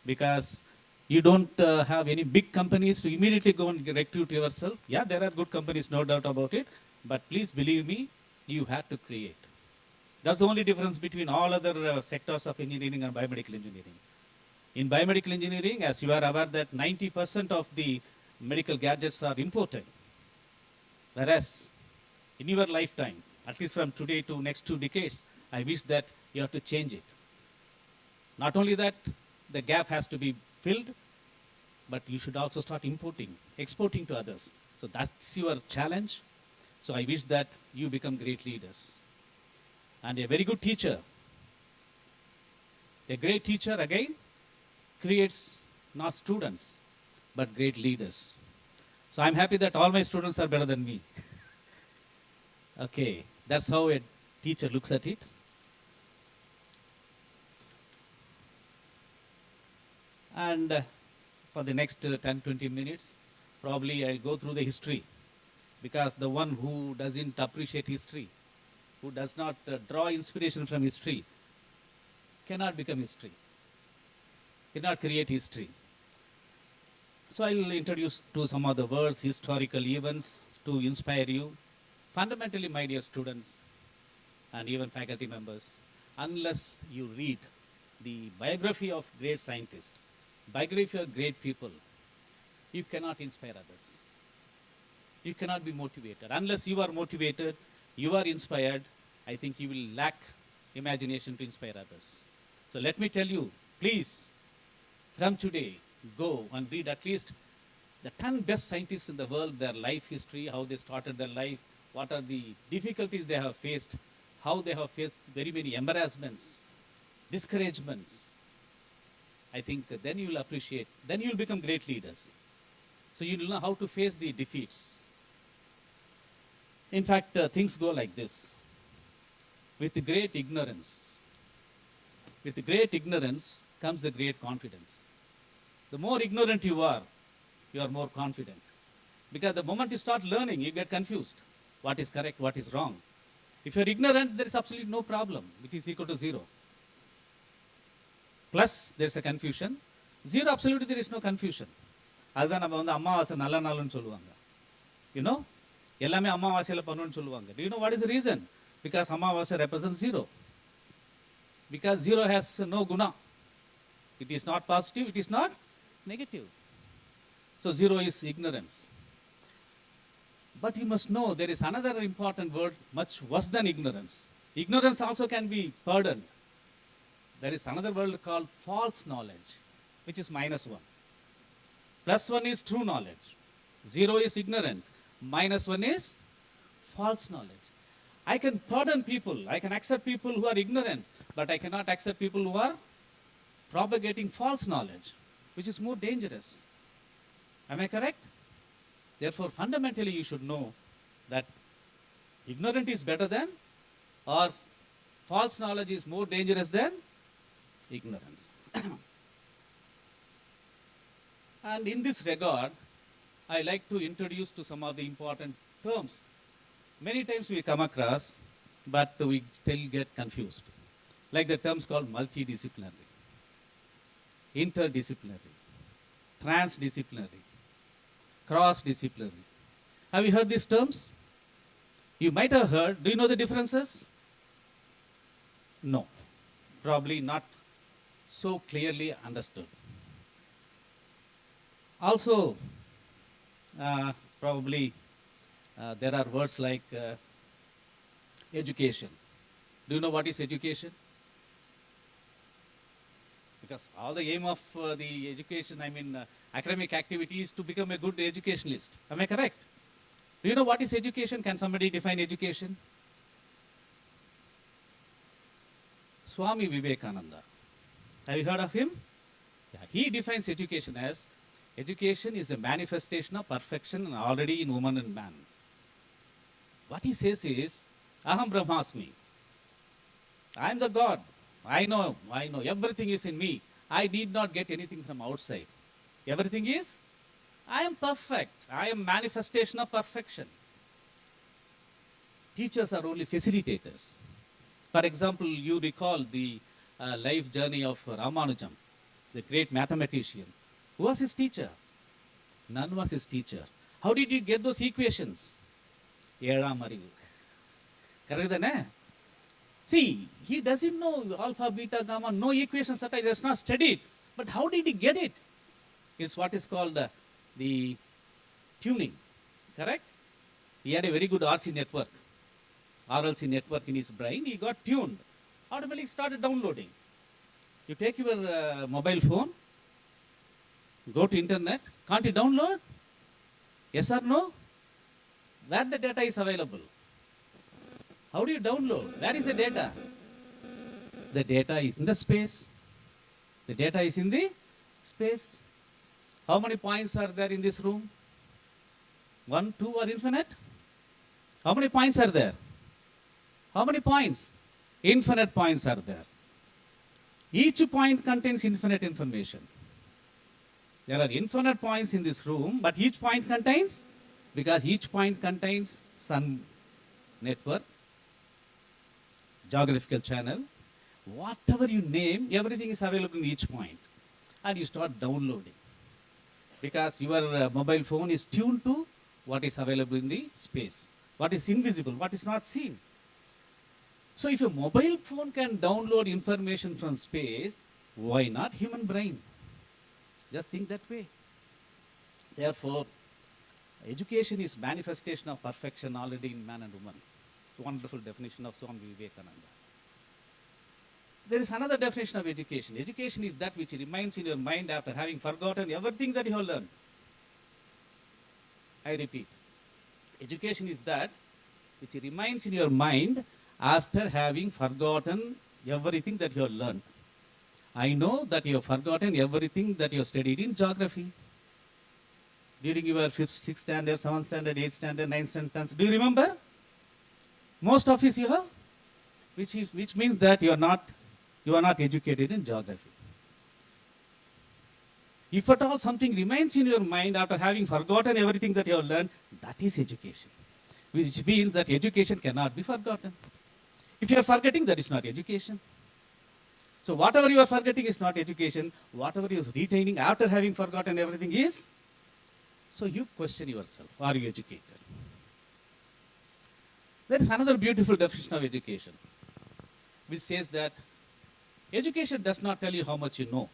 because you don't have any big companies to immediately go and recruit yourself. Yeah, there are good companies, no doubt about it. But please believe me, you have to create. That's the only difference between all other sectors of engineering and biomedical engineering. In biomedical engineering, as you are aware that 90% of the medical gadgets are imported. Whereas in your lifetime, at least from today to next 2 decades, I wish that you have to change it. Not only that, the gap has to be filled, but you should also start importing, exporting to others. So that's your challenge. So I wish that you become great leaders. And a very good teacher, a great teacher again, creates not students, but great leaders. So I'm happy that all my students are better than me. Okay, that's how a teacher looks at it. And for the next 10-20 minutes, probably I'll go through the history, because the one who doesn't appreciate history, who does not draw inspiration from history, cannot become history, cannot create history. So I'll introduce to some of the words, historical events to inspire you. Fundamentally, my dear students and even faculty members, unless you read the biography of great scientists, biography of great people, you cannot inspire others. You cannot be motivated. Unless you are motivated, you are inspired, I think you will lack imagination to inspire others. So let me tell you, please, from today, go and read at least the 10 best scientists in the world, their life history, how they started their life, what are the difficulties they have faced, how they have faced very many embarrassments, discouragements. I think then you will appreciate, then you will become great leaders. So you will know how to face the defeats. In fact, things go like this. With great ignorance comes the great confidence. The more ignorant you are more confident. Because the moment you start learning, you get confused. What is correct, what is wrong. If you are ignorant, there is absolutely no problem, which is equal to 0. Plus, there is a confusion. 0, absolutely there is no confusion. அதுதான் நம்ம வந்து அமாவாசை நல்ல நாள்னு சொல்லுவாங்க. You know? எல்லாமே அமாவாசையில் பண்ணணும்னு சொல்லுவாங்க. Do you know what is the reason? Because அமாவாசை represents 0. Because 0 has no guna. It is not positive, it is not negative. So 0 is ignorance. But you must know there is another important word much worse than ignorance. Ignorance also can be pardoned. There is another word called false knowledge, which is -1. +1 is true knowledge. 0 is ignorant. -1 is false knowledge. I can pardon people. I can accept people who are ignorant, but I cannot accept people who are propagating false knowledge, which is more dangerous. Am I correct? Therefore, fundamentally, you should know that ignorant is better than, or false knowledge is more dangerous than ignorance. And in this regard, I like to introduce to some of the important terms. Many times we come across, but we still get confused. Like the terms called multidisciplinary, interdisciplinary, transdisciplinary, cross-disciplinary. Have you heard these terms? You might have heard. Do you know the differences? No. Probably not so clearly understood. Also, probably there are words like education. Do you know what is education? Because all the aim of the education, academic activity is to become a good educationalist. Am I correct? Do you know what is education? Can somebody define education? Swami Vivekananda. Have you heard of him? Yeah, he defines education as, education is the manifestation of perfection already in woman and man. What he says is, Aham Brahmasmi. I am the God. I know, everything is in me. I need not get anything from outside. Everything is, I am perfect. I am manifestation of perfection. Teachers are only facilitators. For example, you recall the life journey of Ramanujam, the great mathematician. Who was his teacher? None was his teacher. How did you get those equations? ஏழாம் அறிவு. Correct தானே? See, he doesn't know alpha, beta, gamma, no equations that he has not studied. But how did he get it? It's what is called the tuning. Correct? He had a very good RC network, RLC network in his brain. He got tuned. Automatically started downloading. You take your mobile phone, go to internet, can't you download? Yes or no? Where the data is available? How do you download? Where is the data? The data is in the space. The data is in the space. How many points are there in this room? 1, 2 or infinite? How many points are there? How many points? Infinite points are there. Each point contains infinite information. There are infinite points in this room, but each point contains, because each point contains sun network, geographical channel, whatever you name, everything is available in each point. And you start downloading. Because your mobile phone is tuned to what is available in the space, what is invisible, what is not seen. So if a mobile phone can download information from space, why not human brain? Just think that way. Therefore, education is manifestation of perfection already in man and woman. It's a wonderful definition of Swami Vivekananda. There is another definition of education. Education is that which remains in your mind after having forgotten everything that you have learned. I repeat, education is that which remains in your mind after having forgotten everything that you have learned. I know that you have forgotten everything that you have studied in geography. During your 5th, 6th standard, 7th standard, 8th standard, 9th standard, do you remember? Most of it you have, which means that you are not educated in geography. If at all something remains in your mind after having forgotten everything that you have learned, that is education. Which means that education cannot be forgotten. If you are forgetting, that is not education. So whatever you are forgetting is not education. Whatever you are retaining after having forgotten everything is. So you question yourself, are you educated? There is another beautiful definition of education, which says that education does not tell you how much you know.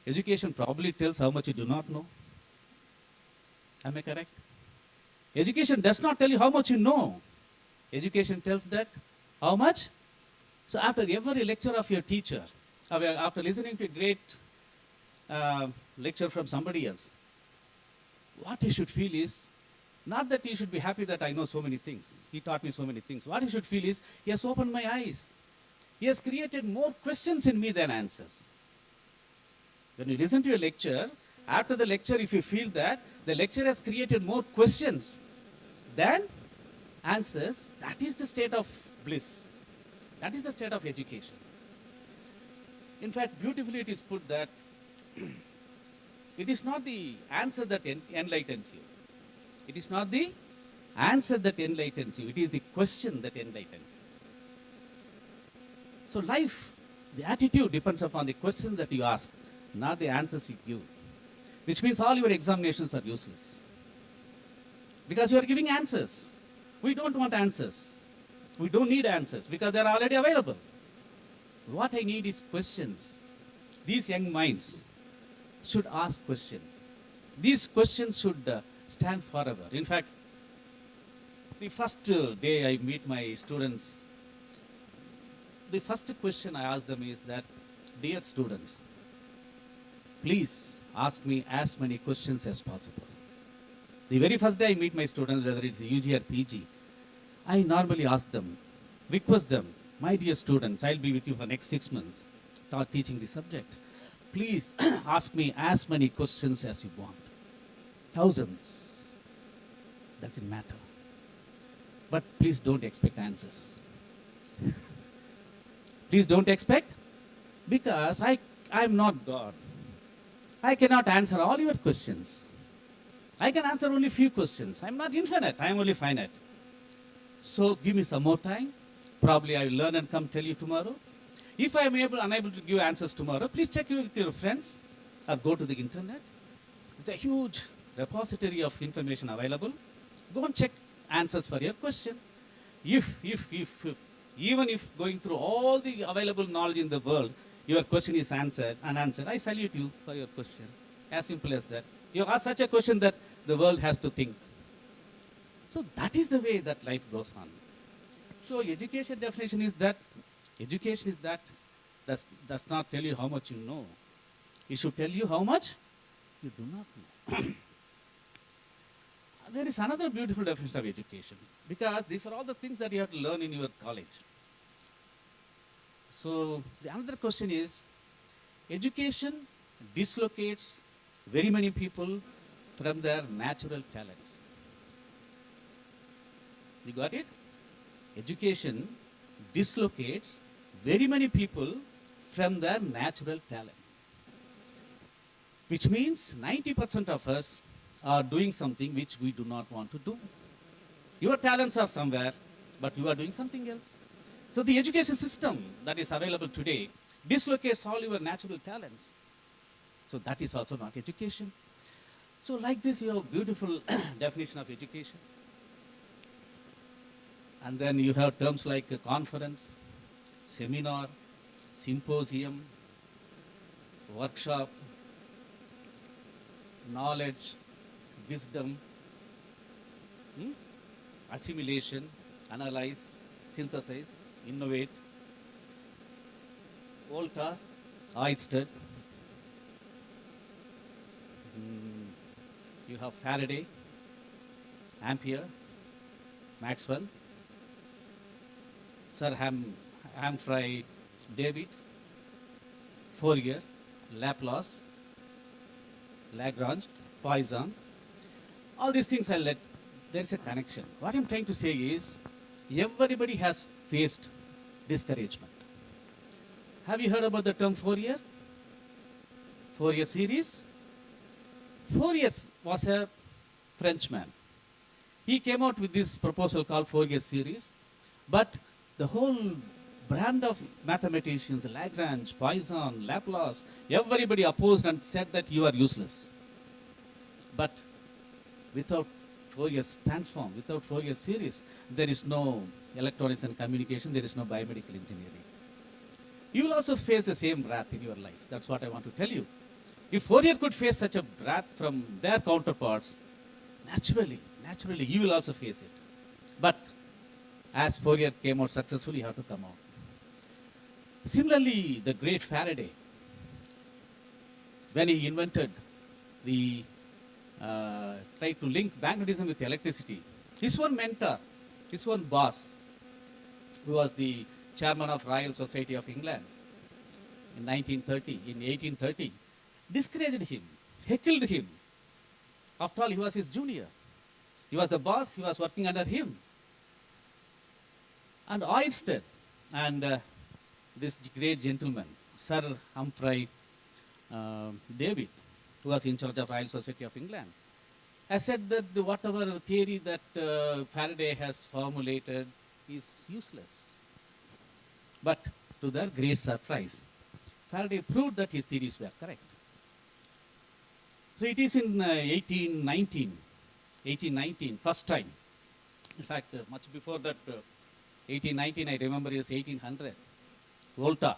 Education probably tells how much you do not know. Am I correct? Education does not tell you how much you know. Education tells that how much. So after every lecture of your teacher, after listening to a great lecture from somebody else, what you should feel is, not that you should be happy that I know so many things. He taught me so many things. What you should feel is, he has opened my eyes. He has created more questions in me than answers. When you listen to a lecture, after the lecture, if you feel that the lecture has created more questions than answers, that is the state of bliss. That is the state of education. In fact, beautifully it is put that it is not the answer that enlightens you. It is not the answer that enlightens you. It is the question that enlightens you. So life, the attitude depends upon the questions that you ask, not the answers you give. Which means all your examinations are useless. Because you are giving answers. We don't want answers. We don't need answers because they are already available. What I need is questions. These young minds should ask questions. These questions should stand forever. In fact, the first day I meet my students, the first question I ask them is that, dear students, please ask me as many questions as possible. The very first day I meet my students, whether it's UG or PG, I normally ask them, request them, my dear students, I'll be with you for the next 6 months, teaching the subject. Please ask me as many questions as you want. Thousands. Doesn't matter. But please don't expect answers. Please don't expect, because I'm not God. I cannot answer all your questions. I can answer only few questions. I'm not infinite, I'm only finite. So give me some more time. Probably I will learn and come tell you tomorrow. If I am unable to give answers tomorrow, please check with your friends or go to the internet. It's a huge repository of information available. Go and check answers for your question. If even if going through all the available knowledge in the world, your question is answered, unanswered, I salute you for your question. As simple as that. You ask such a question that the world has to think. So that is the way that life goes on. So education definition is that does not tell you how much you know. It should tell you how much you do not know. There is another beautiful definition of education, because these are all the things that you have to learn in your college. So the another question is, education dislocates very many people from their natural talents. You got it? Education dislocates very many people from their natural talents. Which means 90% of us are doing something which we do not want to do. Your talents are somewhere, but you are doing something else. So the education system that is available today dislocates all your natural talents. So that is also not education. So like this, you have a beautiful definition of education. And then you have terms like a conference, seminar, symposium, workshop, knowledge, wisdom, assimilation, analyze, synthesize, innovate, Volta, Einstein. You have Faraday, Ampere, Maxwell, Sir Humphrey David, Fourier, Laplace, Lagrange, Poisson. All these things there is a connection. What I'm trying to say is, everybody has faced discouragement. Have you heard about the term Fourier? Fourier series? Fourier was a Frenchman. He came out with this proposal called Fourier series, but the whole brand of mathematicians, Lagrange, Poisson, Laplace, everybody opposed and said that you are useless. But without Fourier transform, without Fourier series, there is no electronics and communication, there is no biomedical engineering. You will also face the same wrath in your life. That's what I want to tell you. If Fourier could face such a wrath from their counterparts, naturally, you will also face it. But as Fourier came out successfully, you have to come out. Similarly, the great Faraday, when he invented tried to link magnetism with electricity, his one mentor, his one boss, who was the chairman of Royal Society of England in 1830, discouraged him, heckled him. After all, he was his junior. He was the boss, he was working under him. And Einstein and this great gentleman, Sir Humphrey David, who was in charge of Royal Society of England, has said that whatever theory that Faraday has formulated is useless. But to their great surprise, Faraday proved that his theories were correct. So it is in 1819, first time. In fact, much before that, 1819, I remember is 1800. Volta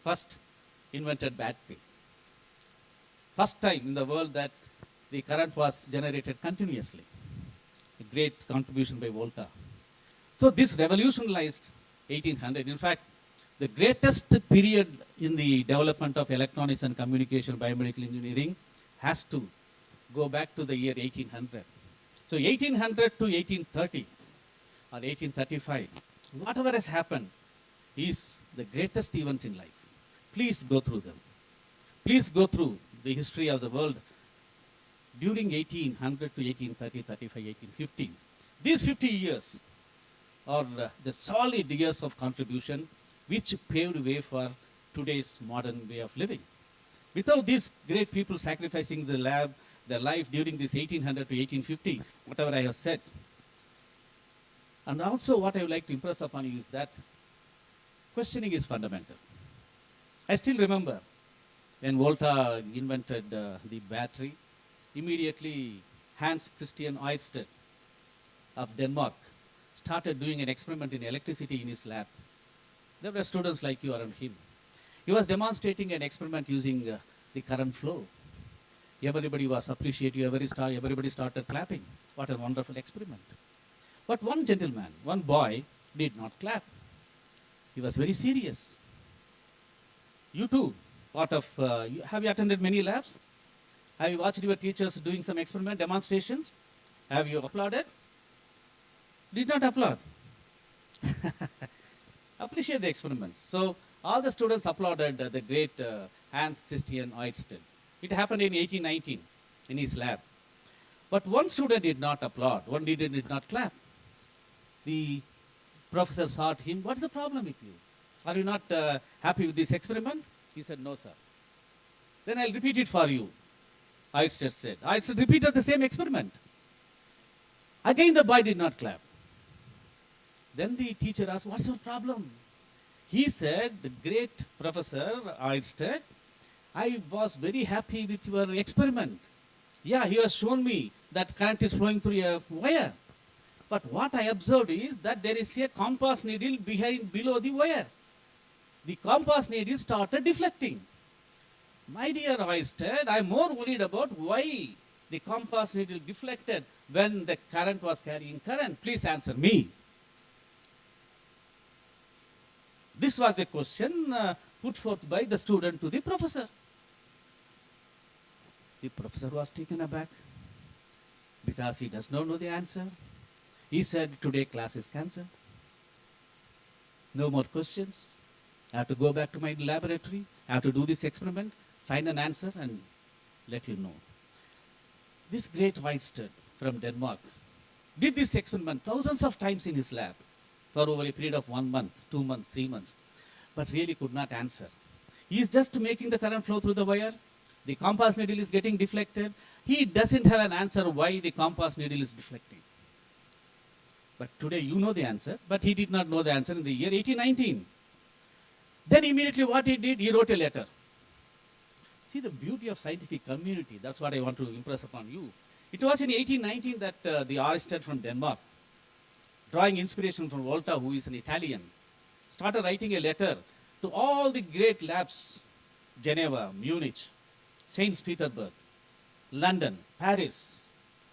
first invented battery. First time in the world that the current was generated continuously. A great contribution by Volta. So this revolutionized 1800. In fact, the greatest period in the development of electronics and communication, biomedical engineering, has to go back to the year 1800. So 1800 to 1830 or 1835, whatever has happened is the greatest events in life. Please go through them. Please go through the history of the world during 1800 to 1830, 35, 1850. These 50 years are the solid years of contribution which paved way for today's modern way of living. Without these great people sacrificing their life during this 1800 to 1850, whatever I have said. And also what I would like to impress upon you is that questioning is fundamental. I still remember when Volta invented the battery, immediately Hans Christian Ørsted of Denmark started doing an experiment in electricity in his lab. There were students like you around him. He was demonstrating an experiment using the current flow. Everybody was appreciative, everybody started clapping. What a wonderful experiment. But one gentleman, one boy, did not clap. He was very serious. You too, have you attended many labs? Have you watched your teachers doing some experiment demonstrations? Have you applauded? Did not applaud. Appreciate the experiments. So all the students applauded the great Hans Christian Ørsted. It happened in 1819 in his lab. But one student did not applaud, one did not clap. The professor sought him, what is the problem with you? Are you not happy with this experiment? He said, no, sir. Then I'll repeat it for you, Ørsted said. Ørsted repeated the same experiment. Again, the boy did not clap. Then the teacher asked, what's your problem? He said, the great professor Ørsted, I was very happy with your experiment. Yeah, he has shown me that current is flowing through a wire. But what I observed is that there is a compass needle below the wire. The compass needle started deflecting. My dear Ørsted, I am more worried about why the compass needle deflected when the current was carrying current. Please answer me. This was the question put forth by the student to the professor. The professor was taken aback because he does not know the answer. He said, today class is cancelled. No more questions. I have to go back to my laboratory. I have to do this experiment, find an answer and let you know. This great Ørsted from Denmark did this experiment thousands of times in his lab for over a period of 1 month, 2 months, 3 months, but really could not answer. He is just making the current flow through the wire. The compass needle is getting deflected. He doesn't have an answer why the compass needle is deflecting. But today you know the answer, but he did not know the answer in the year 1819. Then immediately what he did, he wrote a letter. See the beauty of scientific community, that's what I want to impress upon you. It was in 1819 that the Ørsted from Denmark, drawing inspiration from Volta, who is an Italian, started writing a letter to all the great labs, Geneva, Munich, St. Petersburg, London, Paris,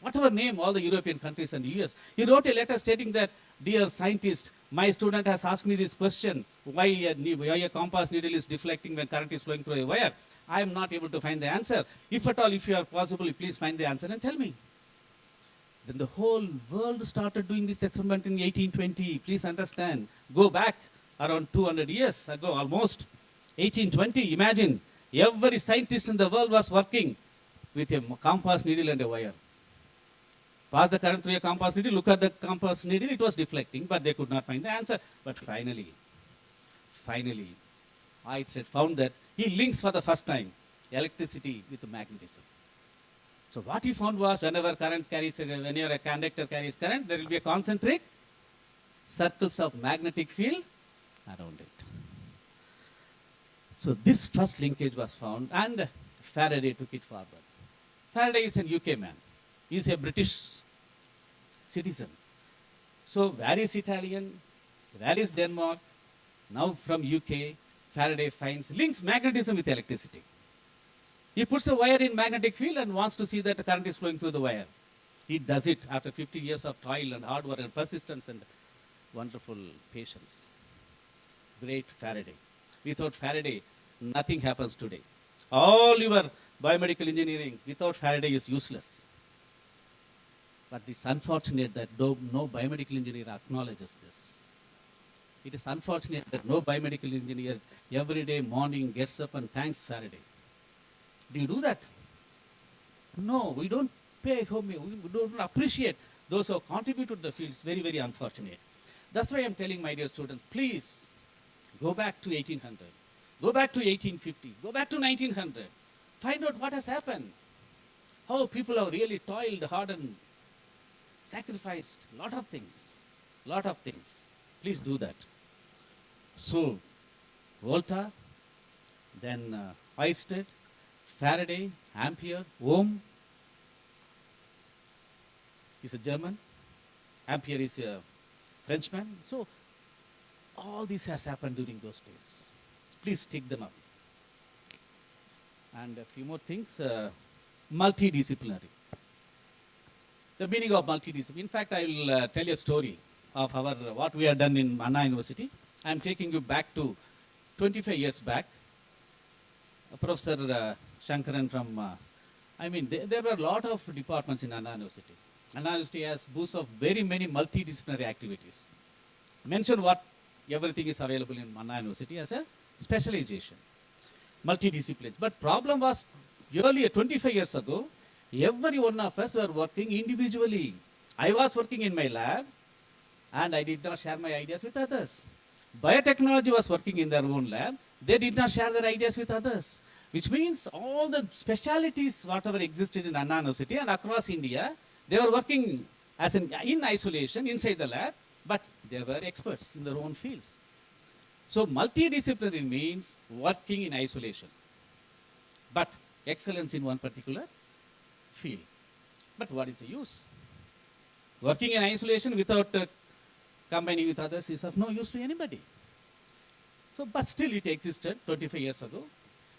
whatever name, all the European countries and the US. He wrote a letter stating that, dear scientist, my student has asked me this question, why a compass needle is deflecting when current is flowing through a wire. I am not able to find the answer. If at all, if you are possible, please find the answer and tell me. Then the whole world started doing this experiment in 1820. Please understand, go back around 200 years ago, almost 1820. Imagine, every scientist in the world was working with a compass needle and a wire. Pass the current through a compass needle, look at the compass needle, it was deflecting, but they could not find the answer. But finally, Ørsted found that he links for the first time electricity with magnetism. So what he found was whenever a conductor carries current, there will be a concentric circles of magnetic field around it. So this first linkage was found and Faraday took it forward. Faraday is an UK man. He is a British citizen. So where is Italian? Where is Denmark? Now from UK, Faraday links magnetism with electricity. He puts a wire in magnetic field and wants to see that the current is flowing through the wire. He does it after 50 years of toil and hard work and persistence and wonderful patience. Great Faraday. Without Faraday, nothing happens today. All your biomedical engineering without Faraday is useless. But it's unfortunate that no biomedical engineer acknowledges this. It is unfortunate that no biomedical engineer every day morning gets up and thanks Faraday. Do you do that? No, we don't pay home, we don't appreciate those who have contributed to the field. It's very, very unfortunate. That's why I'm telling my dear students, please go back to 1800, go back to 1850, go back to 1900. Find out what has happened. How people have really toiled hard and sacrificed lot of things. Please do that. So Volta, then Oersted, Faraday, Ampere, Ohm is a German, Ampere is a Frenchman. So all this has happened during those days. Please take them up. And a few more things. Multidisciplinary. The meaning of multidisciplinary. In fact, I will tell you a story of what we have done in Anna University. I am taking you back to 25 years back. Professor Shankaran from, there were a lot of departments in Anna University. Anna University has booths of very many multidisciplinary activities. Mention what everything is available in Anna University as a specialization. Multidisciplines. But problem was, earlier 25 years ago, every one of us were working individually. I was working in my lab and I did not share my ideas with others. Biotechnology was working in their own lab. They did not share their ideas with others. Which means all the specialities, whatever existed in Anna University and across India, they were working as in isolation inside the lab, but they were experts in their own fields. So multidisciplinary means working in isolation, but excellence in one particular field. But what is the use? Working in isolation without combining with others is of no use to anybody. So, but still it existed 25 years ago.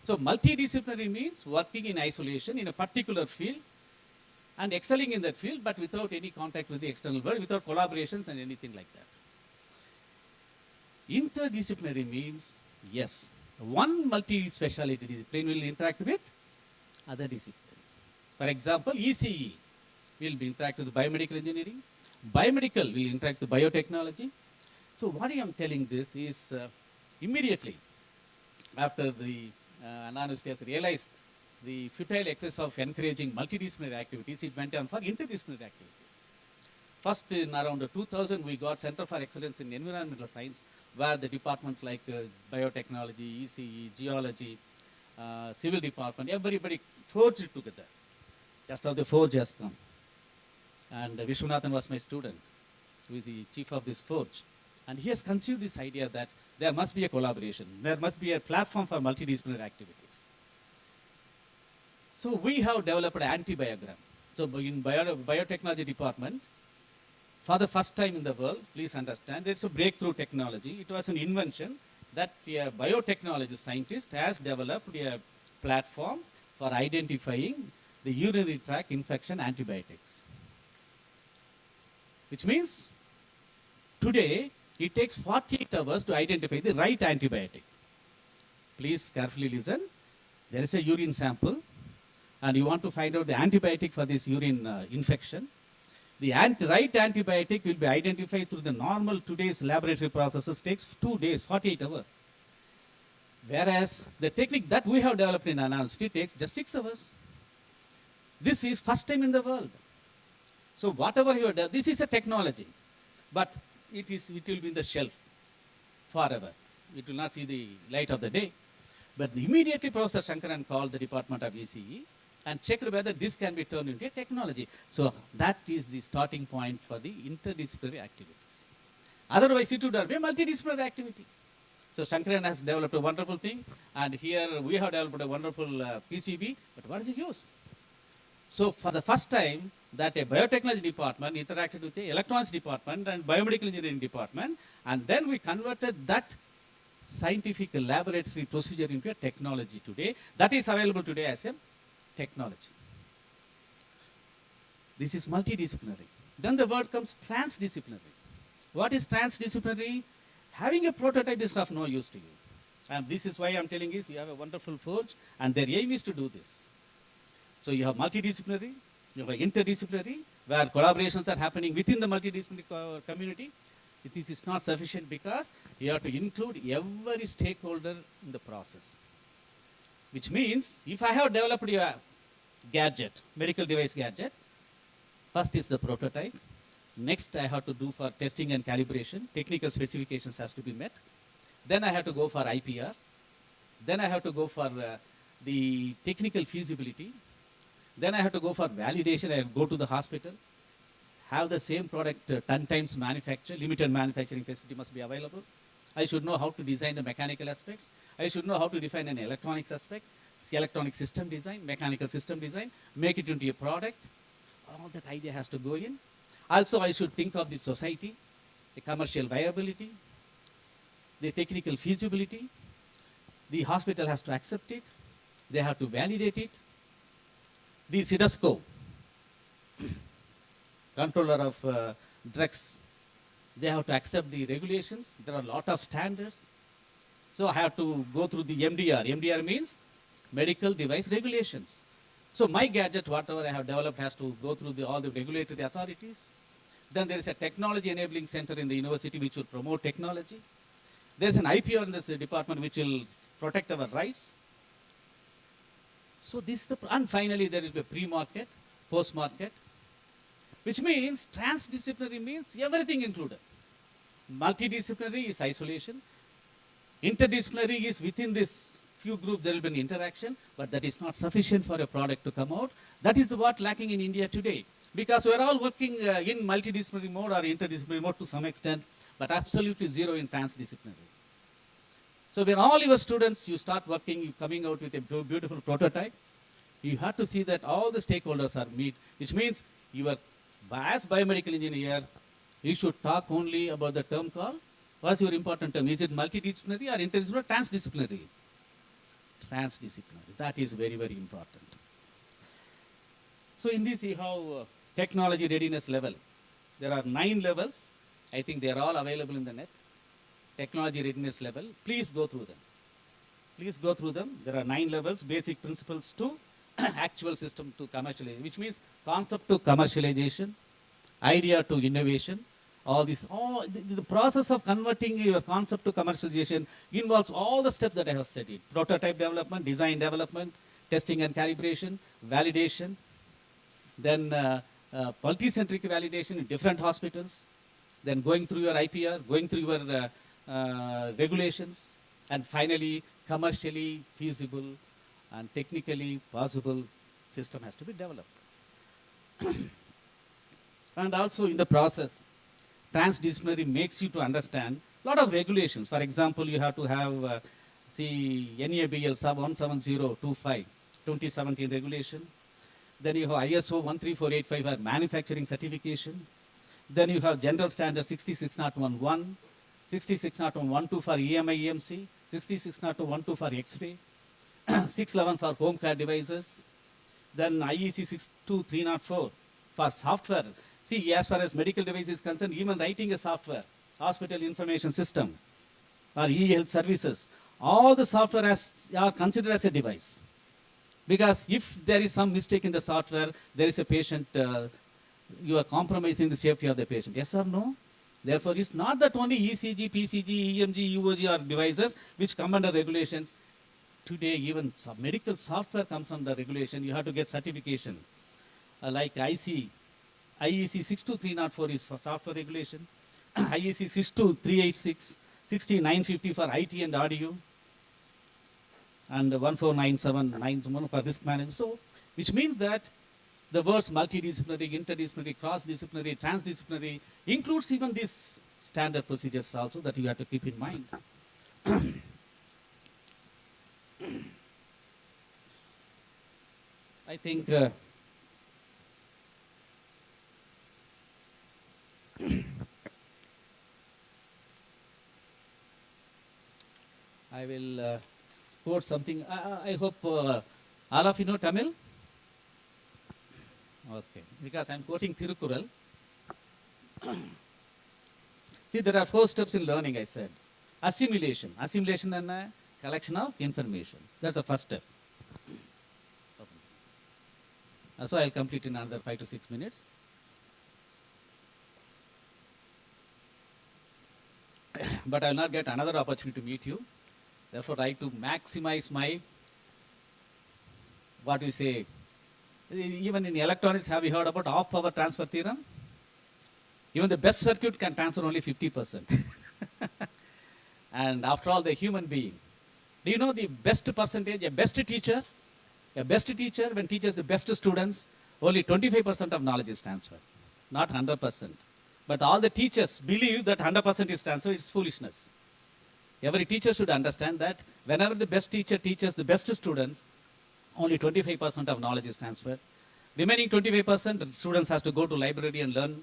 So multidisciplinary means working in isolation in a particular field and excelling in that field, but without any contact with the external world, without collaborations and anything like that. Interdisciplinary means, yes, one multi-speciality discipline will interact with other disciplines. For example, ECE will be interact with biomedical engineering, biomedical will interact with biotechnology. So what I am telling this is immediately after the Anna University has realized the futile excess of encouraging multidisciplinary activities, it went on for interdisciplinary activities. First, in around 2000, we got Center for Excellence in Environmental Science, where the departments like biotechnology, ECE, geology, civil department, everybody forged together. Just how the forge has come. And Vishwanathan was my student, who is the chief of this forge. And he has conceived this idea that there must be a collaboration. There must be a platform for multidisciplinary activities. So we have developed an antibiogram. So in biotechnology department, for the first time in the world, please understand, it's a breakthrough technology. It was an invention that a biotechnology scientist has developed a platform for identifying the urinary tract infection antibiotics. Which means today it takes 48 hours to identify the right antibiotic. Please carefully listen. There is a urine sample and you want to find out the antibiotic for this urine infection. The right antibiotic will be identified through the normal today's laboratory processes, takes 2 days, 48 hours. Whereas the technique that we have developed in Anna University takes just 6 hours. This is first time in the world. So whatever you have done, this is a technology, but it will be in the shelf forever. It will not see the light of the day. But immediately Professor Shankaran called the Department of ECE and checked whether this can be turned into a technology. So that is the starting point for the interdisciplinary activities. Otherwise, it would be a multidisciplinary activity. So Shankaran has developed a wonderful thing, and here we have developed a wonderful PCB, but what is the use? So for the first time, that a biotechnology department interacted with the electronics department and biomedical engineering department, and then we converted that scientific laboratory procedure into a technology today. That is available today as a technology. This is multidisciplinary. Then the word comes transdisciplinary. What is transdisciplinary? Having a prototype is of no use to you. And this is why I'm telling you, you have a wonderful forge, and their aim is to do this. So you have multidisciplinary, you have interdisciplinary, where collaborations are happening within the multidisciplinary community. This is not sufficient because you have to include every stakeholder in the process. Which means, if I have developed a gadget, medical device gadget, first is the prototype. Next, I have to do for testing and calibration. Technical specifications has to be met. Then I have to go for IPR. Then I have to go for the technical feasibility. Then I have to go for validation. I go to the hospital, have the same product 10 times manufactured, limited manufacturing facility must be available. I should know how to design the mechanical aspects. I should know how to define an electronics aspect, electronic system design, mechanical system design, make it into a product. All that idea has to go in. Also, I should think of the society, the commercial viability, the technical feasibility. The hospital has to accept it. They have to validate it. The CIDSCO, controller of drugs, they have to accept the regulations. There are a lot of standards. So I have to go through the MDR. MDR means medical device regulations. So my gadget, whatever I have developed, has to go through all the regulatory authorities. Then there is a technology enabling center in the university which will promote technology. There is an IPR in this department which will protect our rights. So this is the, and finally there will be a pre-market, post-market, which means transdisciplinary means everything included. Multidisciplinary is isolation. Interdisciplinary is within this few group there will be an interaction, but that is not sufficient for a product to come out. That is what lacking in India today. Because we are all working in multidisciplinary mode or interdisciplinary mode to some extent, but absolutely zero in transdisciplinary. So when all your students, you start working, you coming out with a beautiful prototype, you have to see that all the stakeholders are meet, which means you are, as biomedical engineer, you should talk only about the term called, what's your important term? Is it multidisciplinary or interdisciplinary or transdisciplinary? Transdisciplinary, that is very, very important. So in this you have technology readiness level. There are 9 levels. I think they are all available in the net. Technology readiness level. Please go through them. Please go through them. There are 9 levels, basic principles to actual system to commercialization, which means concept to commercialization, idea to innovation. All this, the process of converting your concept to commercialization involves all the steps that I have said. Prototype development, design development, testing and calibration, validation, then multicentric validation in different hospitals, then going through your IPR, going through your regulations, and finally commercially feasible and technically possible system has to be developed. And also in the process, transdisciplinary makes you to understand a lot of regulations. For example, you have to have NABL sub 17025 2017 regulation. Then you have ISO 13485 for manufacturing certification. Then you have general standard 66011, 66012 for EMI EMC, 66012 for X-ray, 611 for home care devices. Then IEC 62304 for software. See, as far as medical device is concerned, even writing a software, hospital information system, or e-health services, all the software are considered as a device. Because if there is some mistake in the software, there is a patient, you are compromising the safety of the patient. Yes or no? Therefore, it's not that only ECG, PCG, EMG, UOG are devices which come under regulations. Today, even medical software comes under regulation. You have to get certification. Like IEC 62304 is for software regulation. IEC 62386, 60950 for IT and audio. And 14979 for risk management. So, which means that the words multidisciplinary, interdisciplinary, cross-disciplinary, transdisciplinary includes even these standard procedures also that you have to keep in mind. I think I will quote something. I hope all of you know Tamil. Okay, because I am quoting Thirukural. See, there are 4 steps in learning, I said. Assimilation. Assimilation and a collection of information. That's the first step. So I'll complete in another 5 to 6 minutes. But I'll not get another opportunity to meet you. Therefore, I to maximize my, what we say, even in electronics, have you heard about off-power transfer theorem? Even the best circuit can transfer only 50%. And after all, the human being. Do you know the best percentage, a best teacher when teaches the best students, only 25% of knowledge is transferred, not 100%. But all the teachers believe that 100% is transferred, it's foolishness. Every teacher should understand that whenever the best teacher teaches the best students, only 25% of knowledge is transferred. Remaining 25%, the students has to go to library and learn.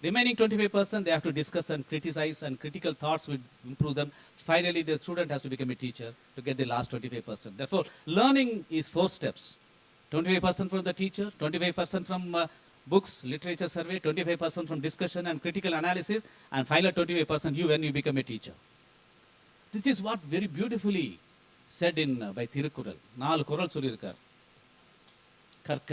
Remaining 25%, they have to discuss and criticize, and critical thoughts will improve them. Finally, the student has to become a teacher to get the last 25%. Therefore, learning is 4 steps. 25% from the teacher, 25% from books, literature survey, 25% from discussion and critical analysis, and final 25% you when you become a teacher. This is what very beautifully said in by Thirukural. 4 குறள் சொல்லியிருக்கார். கற்க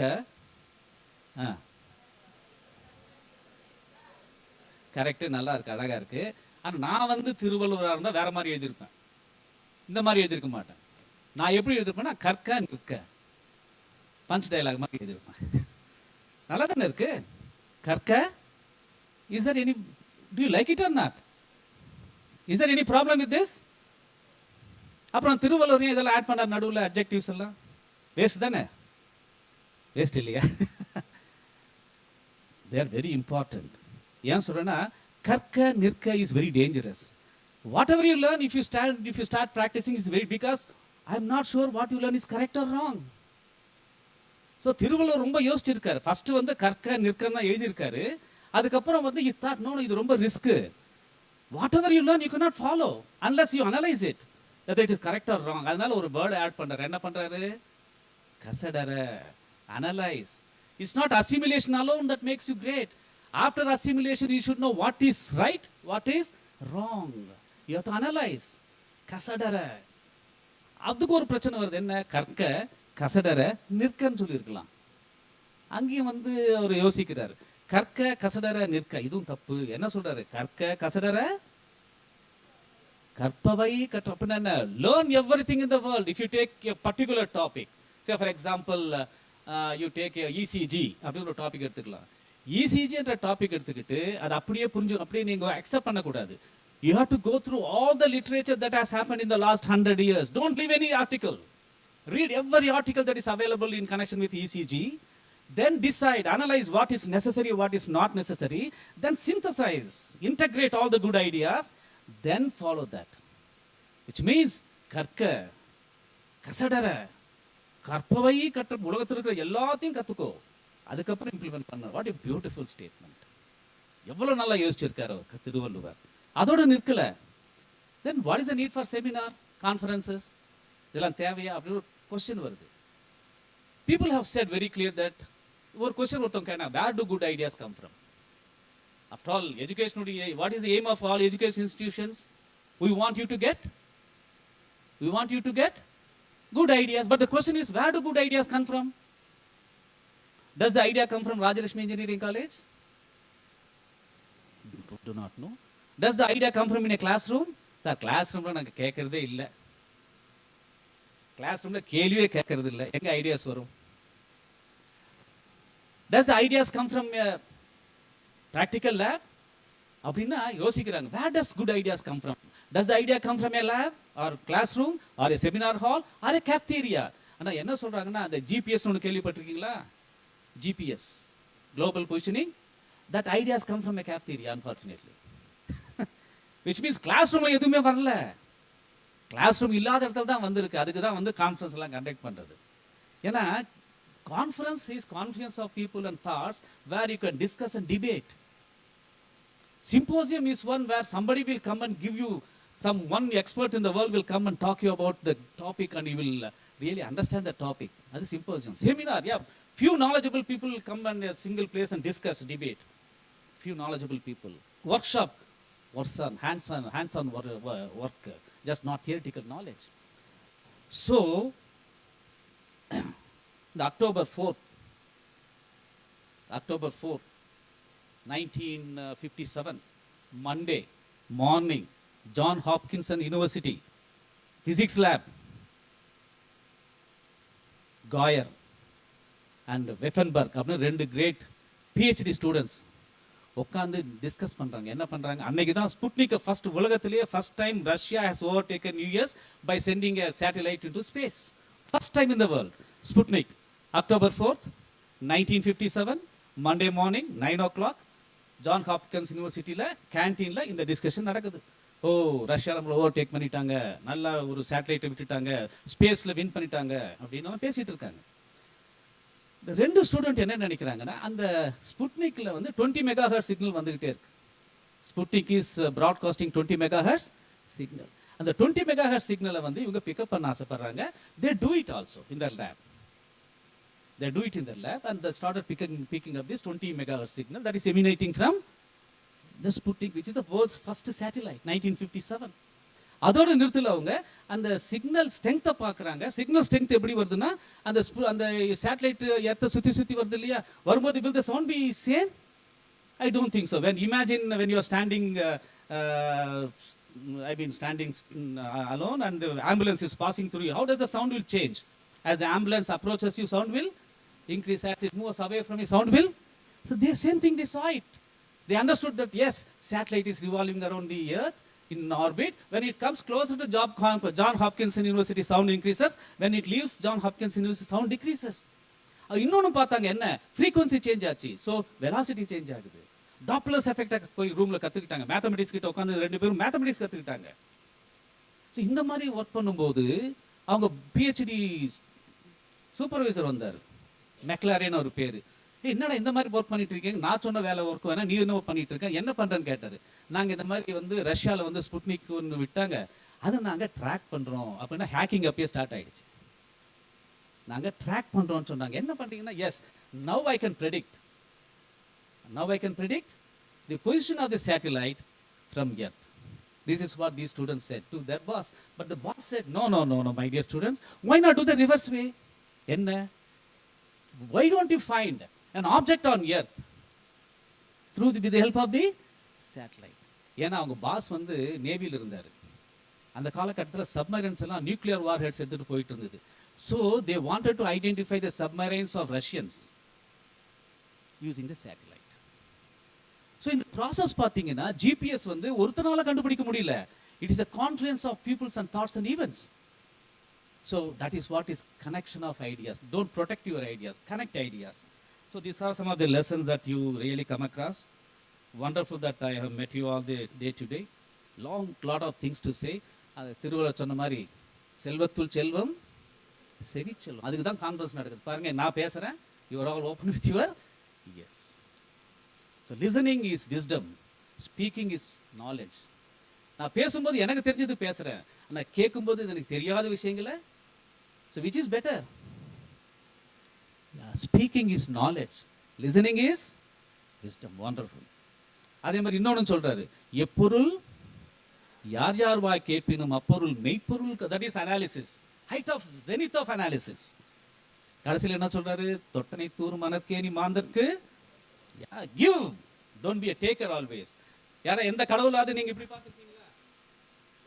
correct, நல்லா இருக்கு, அழகா இருக்கு. ஆனால் நான் வந்து திருவள்ளுவராக இருந்தால் வேற மாதிரி எழுதியிருப்பேன். இந்த மாதிரி எழுதியிருக்க மாட்டேன். நான் எப்படி எழுதியிருப்பேன்னா கற்க நிற்க பஞ்ச் டைலாக் மாதிரி எழுதியிருப்பேன். நல்லா தானே இருக்கு. கற்க, is Dhar any, to you like it or not? Is Dhar any problem with this? அப்புறம் திருவள்ளுவரையும் இதெல்லாம் ஆட் பண்ணார் நடுவில், அட்ஜெக்டிவ்ஸ் எல்லாம். வேஸ்ட் தானே? வேஸ்ட் இல்லையா? They are very important. ஏன் சொல்றேன்னா கற்க நிற்க is very dangerous. What ever you learn, if you start practising is very, because I am not sure what you learn is correct R wrong. So Thiruvalluvar ரொம்ப யோசிச்சிருக்காரு. First வந்து கற்க நிற்கன்னு தான் எழுதியிருக்காரு. அதுக்கப்புறம் வந்து இ தாட் நோ, இது ரொம்ப risk. What ever you learn you cannot follow unless you analyze it whether it is correct or wrong. அதனால ஒரு வேர்டு ஆட் பண்றாரு. என்ன பண்றாரு? கசடர, analyse. It's not assimilation alone that makes you great. After assimilation, you should know what is right, what is wrong. You have to analyze. கசடர, அதுக்கு ஒரு பிரச்சனை வருது. என்ன? கற்க கசடர நிற்கன்னு சொல்லியிருக்கலாம். அங்கேயும் வந்து அவர் யோசிக்கிறார். கற்க கசடர நிற்க, இதுவும் தப்பு. என்ன சொல்றாரு? கற்க கசடர கற்பவை கற்ற. அப்படின்னா என்ன? Learn everything in the world. If you take a particular topic, say for example you take ECG அப்படின்னு ஒரு டாபிக் எடுத்துக்கலாம். இசிஜி என்ற டாபிக் எடுத்துக்கிட்டு அதை அப்படியே புரிஞ்சு அப்படியே நீங்க அக்செப்ட் பண்ணக்கூடாது. You have to go through all the literature that has happened in the last 100 years. Don't leave any article. Read every article that is available in connection with ECG. Then decide, analyze what is necessary, what is not necessary. Then synthesize, integrate all the good ideas. Then follow that. Which means, கற்க கசடர கற்பவை கற்ற, உலகத்தில் இருக்கிற எல்லாத்தையும் கற்றுக்கோ, அதுக்கப்புறம் implement பண்ண. What a beautiful statement. எவ்வளோ நல்லா யோசிச்சிருக்காரு திருவள்ளுவர். அதோடு நிற்கல. Then what is the need for seminar, conferences? இதெல்லாம் தேவையா அப்படின்னு ஒரு கொஸ்டின் வருது. People have said very clear that ஒரு கொஸ்டின் ஒருத்தவங்க கேட்டா, where do good ideas come from? After all, education, what is the aim of all education institutions? We want you to get good ideas. But the question is, where do good ideas come from? Does the idea come from Rajalakshmi Engineering College? Do not know. Does the idea come from in a classroom? Sir, classroom நாங்க கேட்கறதே இல்லை. Class ரூம்ல கேள்வியே கேட்கறது இல்லை. எங்க ideas வரும்? Does the ideas come from a practical lab? அப்படின்னா யோசிக்கிறாங்க. Where does good ideas come from? Does the idea come from a lab or classroom or a seminar hall or a cafeteria? ஆனா என்ன சொல்றாங்கன்னா, அந்த GPS ஒன்று கேள்விப்பட்டிருக்கீங்களா? GPS, global positioning, that ideas come from a cafeteria, unfortunately. Which means classroomல எதுவுமே வரல. Class room இல்லாத இடத்துல தான் வந்திருக்கு. அதுக்கு தான் வந்து கான்ஃபரன்ஸ் எல்லாம் கண்டக்ட் பண்றது. ஏன்னா conference is conference of people and that's where you can discuss and debate. Symposium is one where somebody will come and give you, one expert in the world will come and talk you about the topic and you will really understand the topic. That is symposium. Seminar, yeah, few knowledgeable people will come in a single place and discuss, debate. Few knowledgeable people. Workshop, hands-on work, just not theoretical knowledge. So, the October 4th, 1957, Monday morning, John Hopkinson University, physics lab, Goyer and Weffenberg, ரெண்டு great PhD students உட்காந்து discuss பண்றாங்க. என்ன பண்றாங்க? அன்னைக்கு தான் Sputnik first உலகத்திலேயே first time Russia has overtaken US by sending a satellite into space. First time in the world. Sputnik, October 4th, 1957, Monday morning 9 o'clock, John Hopkins யூனிவர்சிட்டியில் கேன்டீனில் இந்த டிஸ்கஷன் நடக்குது. ஓ ரஷ்யா நம்மளை ஓவர்டேக் பண்ணிட்டாங்க, நல்லா ஒரு சேட்டலைட்டை விட்டுட்டாங்க, ஸ்பேஸில் வின் பண்ணிட்டாங்க அப்படின்னு பேசிகிட்டு இருக்காங்க. இந்த 2 ஸ்டூடெண்ட் என்ன நினைக்கிறாங்கன்னா, அந்த ஸ்புட்னிக்கில் வந்து 20 மெகாஹெர்ட்ஸ் சிக்னல் வந்துகிட்டே இருக்கு. Sputnik is broadcasting 20 megahertz signal. அந்த 20 மெகாஹெர்ட்ஸ் சிக்னலை வந்து இவங்க பிக்கப் பண்ண ஆசைப்படுறாங்க. They do it also in their lab. They do it in their lab and they started picking up this 20 megahertz signal that is emanating from the Sputnik, which is the world's first satellite, 1957. அதோட நிறுத்தல அவங்க அந்த signal ஸ்ட்ரெங்த்தை பார்க்குறாங்க. Signal strength எப்படி வருதுன்னா, அந்த satellite எர்த்தை சுற்றி வருது இல்லையா, வரும்போது will the sound be same? I don't think so. Imagine when you are standing standing alone and the ambulance is passing through you, how does the sound will change? As the ambulance approaches you, sound will increase. As it moves away from you, sound will. So the same thing, they saw it. They understood that yes, satellite is revolving around the earth in orbit. When it comes closer to John Hopkins University, sound increases. When it leaves John Hopkins University, sound decreases. இன்னொன்று பார்த்தாங்க, என்ன frequency change ஆச்சு, so velocity change ஆகுது. டாப்லர்ஸ் எஃபெக்டை போய் ரூமில் கற்றுக்கிட்டாங்க. Mathematics கிட்ட உட்காந்து 2 பேரும் மேத்தமெட்டிக்ஸ் கற்றுக்கிட்டாங்க. ஸோ இந்த மாதிரி ஒர்க் பண்ணும்போது அவங்க பிஹெச்டி சூப்பர்வைசர் வந்தார், மெக்லாரேன்னு ஒரு பேர். என்னடா இந்த மாதிரி ஒர்க் பண்ணிட்டு இருக்கீங்க, நான் சொன்ன வேலை ஒர்க் வேணா, நீ என்ன பண்ணிட்டு இருக்க, என்ன பண்ணுறேன்னு கேட்டார். நாங்கள் இந்த மாதிரி வந்து ரஷ்யாவில் வந்து ஸ்புட்னிக் ஒன்று விட்டாங்க, அதை நாங்கள் ட்ராக் பண்ணுறோம் அப்படின்னா ஹேக்கிங் அப்பயே ஸ்டார்ட் ஆகிடுச்சு. நாங்கள் ட்ராக் பண்ணுறோம்னு சொன்னாங்க. என்ன பண்ணுறீங்கன்னா, yes now I can predict the position of the satellite from earth. This is what these students said to their boss. But the boss said, no, my dear students, why not do the reverse way? Enna? Why don't you find an object on earth with the help of the satellite? ஏன்னா அவங்க pass வந்து நேவியில் இருந்தார். அந்த காலகட்டத்தில் submarines எல்லாம் nuclear வார் heads எடுத்துகிட்டு போயிட்டு இருந்தது. So they wanted to identify the submarines of Russians using the satellite. So இந்த ப்ராசஸ் பார்த்தீங்கன்னா ஜிபிஎஸ் வந்து ஒருத்தனால கண்டுபிடிக்க முடியல. It is a confluence of peoples and thoughts and events. So that is what is connection of ideas. Don't protect your ideas, connect ideas. So these are some of the lessons that you really come across. Wonderful that I have met you all the day today. Lot of things to say. அது திருவள்ளுவர் சொன்ன மாதிரி செல்வத்துள் செல்வம் செவி செல்வம். அதுக்கு தான் conference நடக்குது. பாருங்க, நான் பேசுகிறேன், you are all open with your S. So listening is wisdom, speaking is knowledge. நான் பேசும்போது எனக்கு தெரிஞ்சது பேசுகிறேன், ஆனால் கேட்கும்போது எனக்கு தெரியாத விஷயங்களை. So which is better? Speaking is knowledge, listening is wisdom. Wonderful. அதே மாதிரி இன்னொன்று சொல்றாரு, எப்பொருள் யார் யார் வாய் கேட்பினும் அப்பொருள் மெய்ப்பொருள். That is analysis, height of zenith of analysis. கடைசியில் என்ன சொல்றாரு? தொட்டனை தூர் மனக்கேணி மாந்தற்கு give, don't be a taker always. யாரா எந்த கடவுளாவது நீங்க இப்படி பார்த்துருக்கீங்களா?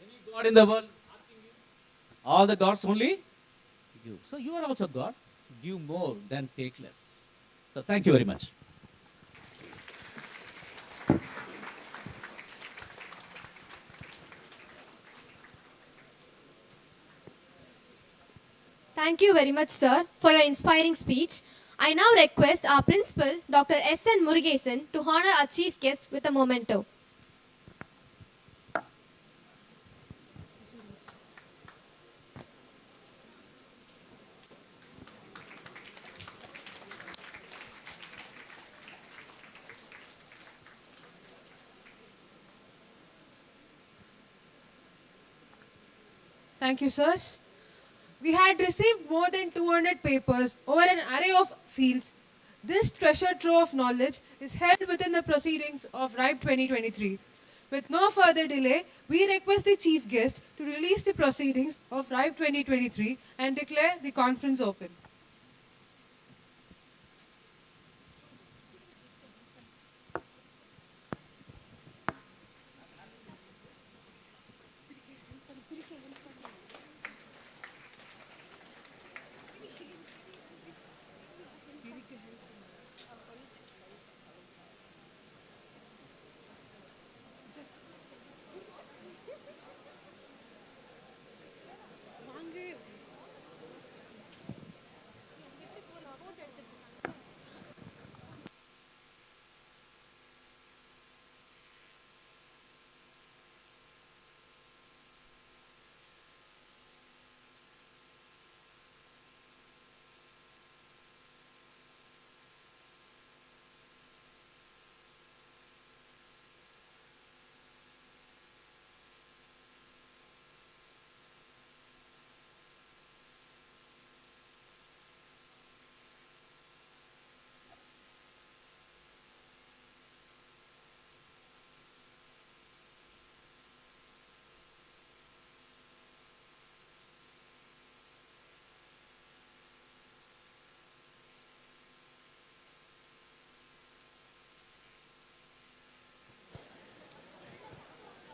Any God in the world asking you? All the gods only give. So you are also God. Give more than take less. So thank you very much. Thank you very much, sir, for your inspiring speech. I now request our principal, Dr. S.N. Murugesan, to honor our chief guest with a memento. Thank you, sirs. We had received more than 200 papers over an array of fields. This treasure trove of knowledge is held within the proceedings of RIBE 2023. With no further delay, we request the chief guest to release the proceedings of RIBE 2023 and declare the conference open.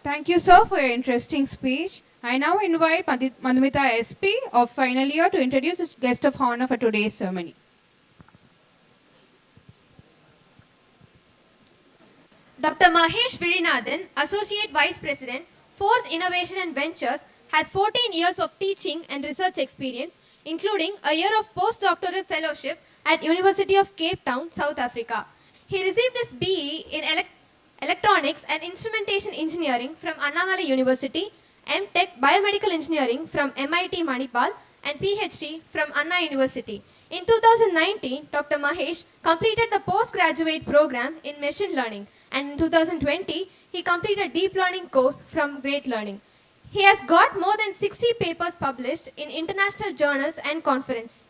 Thank you, sir, for your interesting speech. I now invite Madhumita SP of final year to introduce the guest of honor for today's ceremony. Dr. Mahesh Virinathan, Associate Vice President, Force Innovation and Ventures, has 14 years of teaching and research experience, including a year of postdoctoral fellowship at University of Cape Town, South Africa. He received his BE in Electronics and Instrumentation Engineering from Annamalai University, M.Tech Biomedical Engineering from MIT Manipal, and PhD from Anna University. In 2019, Dr. Mahesh completed the postgraduate program in machine learning, and in 2020, he completed deep learning course from Great Learning. He has got more than 60 papers published in international journals and conferences.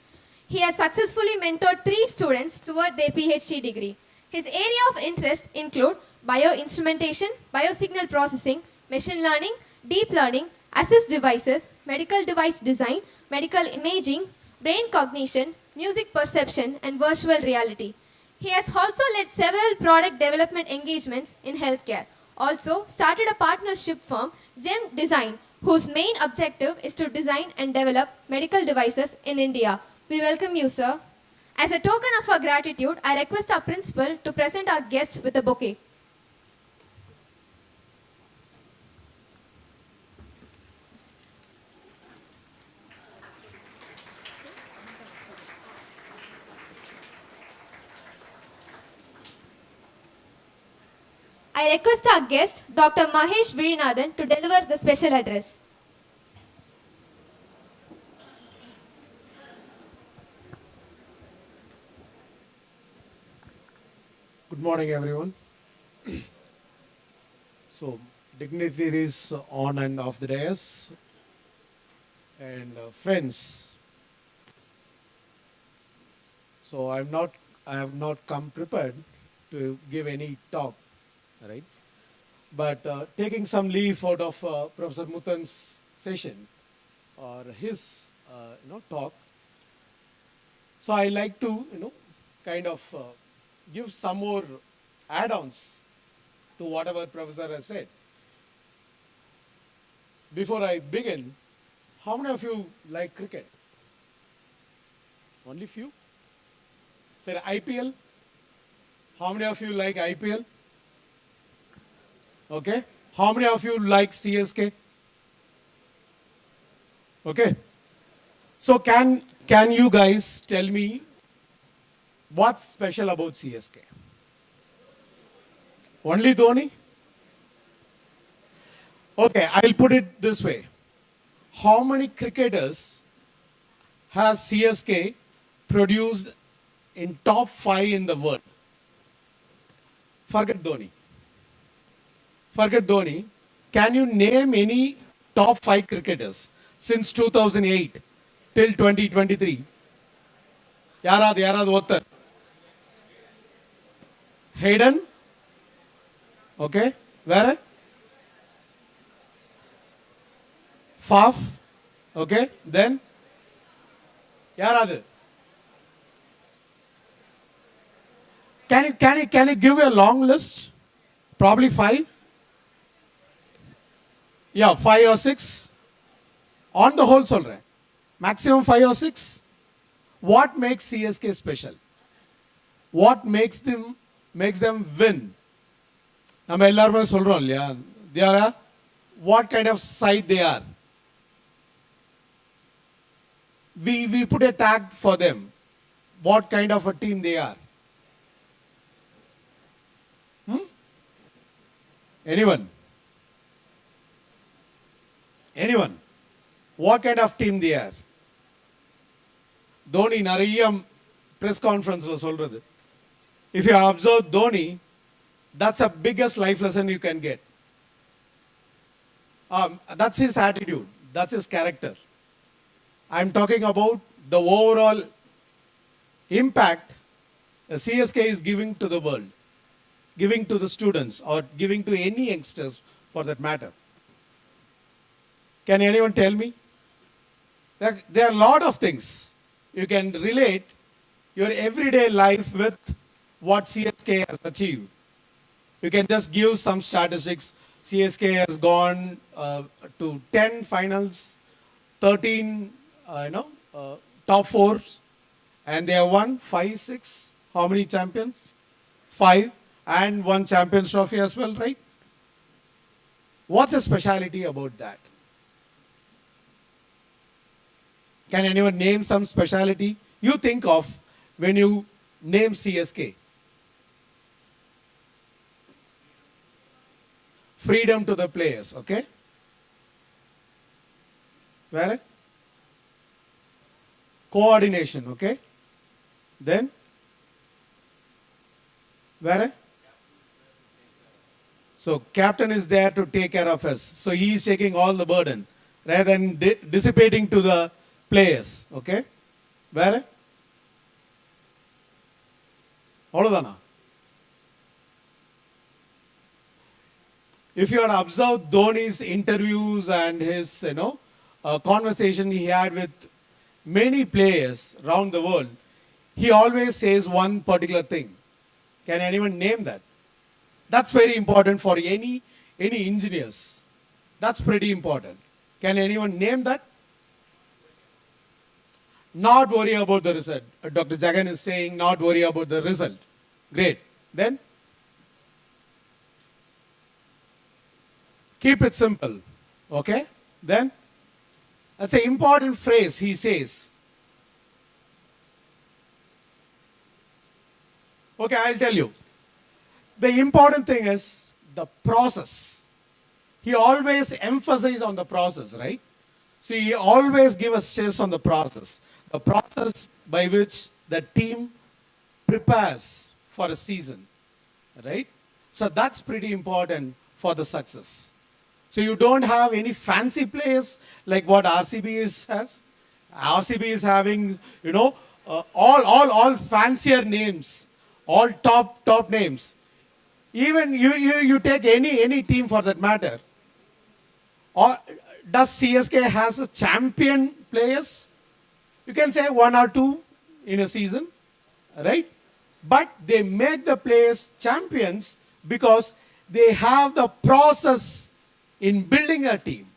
He has successfully mentored 3 students toward their PhD degree. His area of interest include bioinstrumentation, biosignal processing, machine learning, deep learning, assist devices, medical device design, medical imaging, brain cognition, music perception, and virtual reality. He has also led several product development engagements in healthcare. Also started a partnership firm, Gem Design, whose main objective is to design and develop medical devices in India. We welcome you, sir. As a token of our gratitude, I request our principal to present our guest with a bouquet. I request our guest, Dr. Mahesh Virinathan, to deliver the special address. Good morning, everyone. So, dignitaries on and off the dais, and friends. So, I have not come prepared to give any talk, right? But taking some leave out of Professor Muthan's session or his talk, so I like to kind of give some more add-ons to whatever Professor has said. Before I begin, how many of you like cricket? Only few? Say IPL? How many of you like IPL? Okay. How many of you like CSK? Okay. So can you guys tell me what's special about CSK? Only Dhoni? Okay, I'll put it this way. How many cricketers has CSK produced in top 5 in the world? Forget Dhoni. Forget Dhoni. Can you name any top 5 cricketers since 2008 till 2023? Yarad Ottar. Hayden. Okay. Where? Faf. Okay. Then? Yarad. Can you give a long list? Probably 5. Yeah, 5 or 6. On the whole, solre. Maximum 5 or 6. What makes CSK special? What makes them win? நம்ம எல்லாருமே சொல்றோம் இல்லையா, they are what kind of side they are. We put a tag for them. What kind of a team they are? Anyone? What kind of team they are? Dhoni நிறைய press conferenceல சொல்றது. If you observe Dhoni, that's the biggest life lesson you can get. That's his attitude. That's his character. I'm talking about the overall impact CSK is giving to the world, giving to the students, or giving to any youngsters for that matter. Can anyone tell me? There are a lot of things. You can relate your everyday life with what CSK has achieved. You can just give some statistics, CSK has gone to 10 finals, 13, top fours, and they have won 5, 6. How many champions? 5, and 1 Champions Trophy as well, right? What's the speciality about that? Can anyone name some speciality you think of when you name CSK? Freedom to the players, okay? Where? Coordination, okay? Then? Where? So captain is there to take care of us. So he is taking all the burden rather than dissipating to the players, okay? Where? Avalodana. If you had observed Dhoni's interviews and his, conversation he had with many players around the world, he always says one particular thing. Can anyone name that? That's very important for any engineers. That's pretty important. Can anyone name that? Not worry about the result. Dr. Jagan is saying not worry about the result. Great. Then? Keep it simple. Okay? Then? That's an important phrase he says. Okay, I'll tell you. The important thing is the process. He always emphasizes on the process, right? So he always gives a stress on the process. The process by which the team prepares for a season, right? So that's pretty important for the success. So you don't have any fancy players like what RCB has. RCB is having, all fancier names, all top names. Even you take any team for that matter. Or does CSK has a champion players? You can say 1 or 2 in a season, right? But they make the players champions because they have the process in building a team.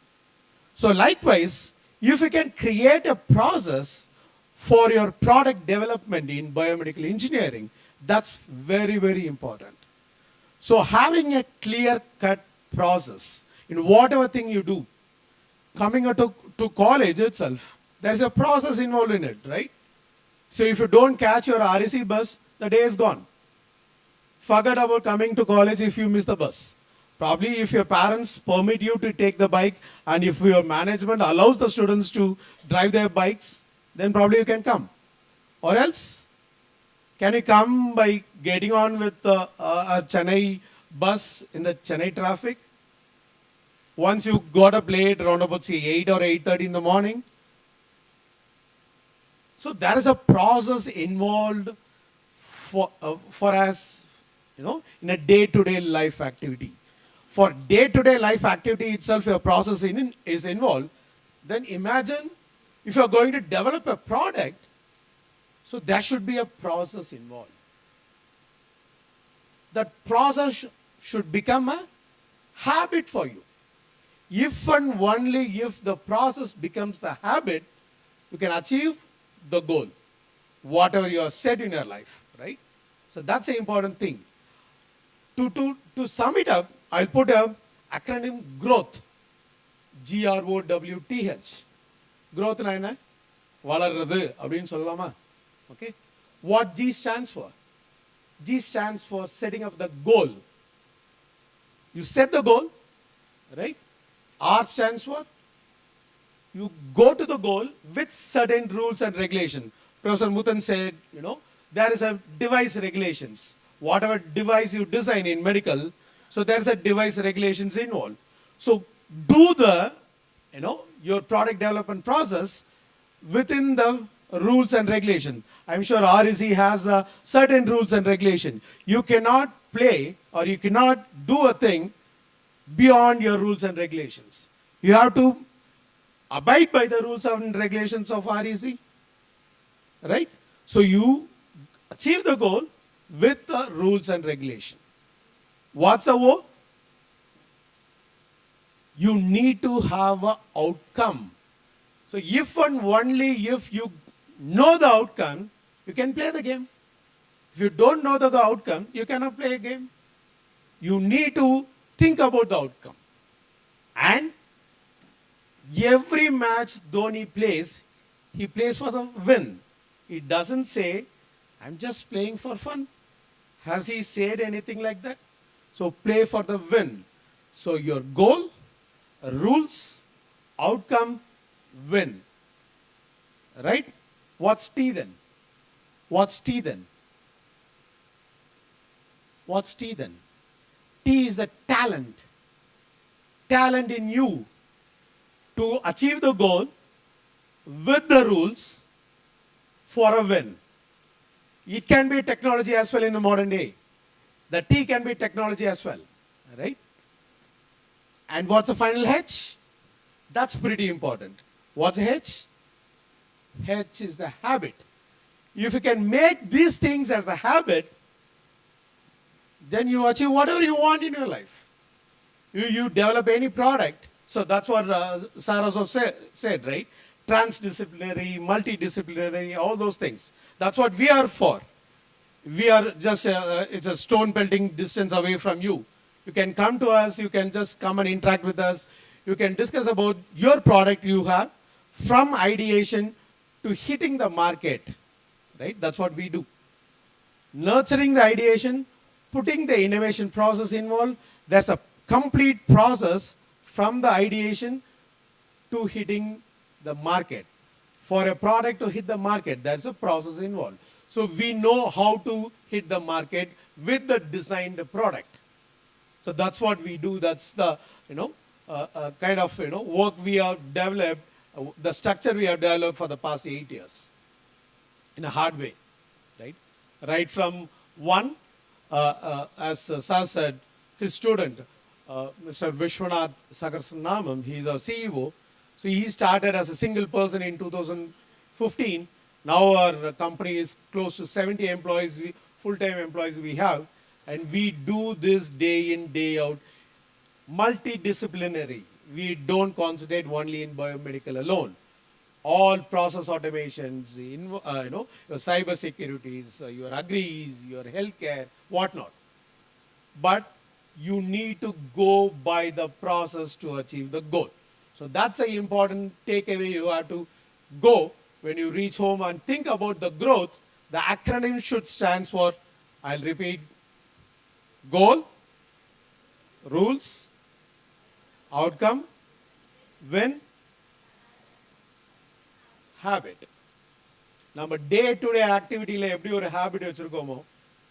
So likewise, if you can create a process for your product development in biomedical engineering, that's very, very important. So having a clear-cut process in whatever thing you do, coming to college itself, there's a process involved in it, right? So if you don't catch your REC bus, the day is gone. Forget about coming to college if you miss the bus. Probably if your parents permit you to take the bike and if your management allows the students to drive their bikes, then probably you can come. Or else, can you come by getting on with a Chennai bus in the Chennai traffic? Once you got up late, around about say 8 or 8:30 in the morning. So there is a process involved for us, in a day-to-day life activity. For day-to-day life activity itself, a process is involved. Then imagine if you are going to develop a product, so there should be a process involved. That process should become a habit for you. If and only if the process becomes the habit, you can achieve the goal, whatever you have set in your life, right? So that's an important thing. To sum it up, I'll put a acronym GROWTH. GROWTH. Growth na enna? Valarradhu அப்படினு சொல்லலாமா? Okay. What G stands for? G stands for setting up the goal. You set the goal, right? R stands for you go to the goal with certain rules and regulations. Professor Muthan said, there is a device regulations. Whatever device you design in medical, so there's a device regulations involved. So do the, your product development process within the rules and regulations. I'm sure REC has certain rules and regulations. You cannot play or you cannot do a thing beyond your rules and regulations. You have to abide by the rules and regulations of REC, right? So you achieve the goal with the rules and regulation. What's the O? You need to have an outcome. So if and only if you know the outcome, you can play the game. If you don't know the outcome, you cannot play a game. You need to think about the outcome. And every match Dhoni plays, he plays for the win. He doesn't say, I'm just playing for fun. Has he said anything like that? So play for the win. So your goal, rules, outcome, win. Right? What's T then? What's T then? What's T then? T is the talent. Talent in you to achieve the goal with the rules for a win. It can be technology as well in the modern day. The T can be technology as well. Right? And what's the final H? That's pretty important. What's H? H is the habit. If you can make these things as the habit, then you achieve whatever you want in your life. You develop any product. So that's what Saraswat said, right? Transdisciplinary, multidisciplinary, all those things. That's what we are for. We are just, it's a stone pelting distance away from you. You can come to us, you can just come and interact with us. You can discuss about your product you have from ideation to hitting the market, right? That's what we do. Nurturing the ideation, putting the innovation process involved. There's a complete process from the ideation to hitting the market. For a product to hit the market, there's a process involved. So we know how to hit the market with the designed product. So that's what we do. That's the kind of work we have developed, the structure we have developed for the past 8 years, in a hard way, right? Right from one, as Sir said, his student, Mr. Vishwanath Sagarsanamam, he's our CEO. So he started as a single person in 2015. Now our company is close to 70 employees, full-time employees we have. And we do this day in, day out, multidisciplinary. We don't concentrate only in biomedical alone. All process automations, your cyber securities, your agris, your healthcare, whatnot. But you need to go by the process to achieve the goal. So that's the important takeaway you have to go when you reach home and think about the growth. The acronym should stand for, I'll repeat, goal, rules, outcome, win, habit. Number day-to-day activity la eppadi or habit vechirukomo,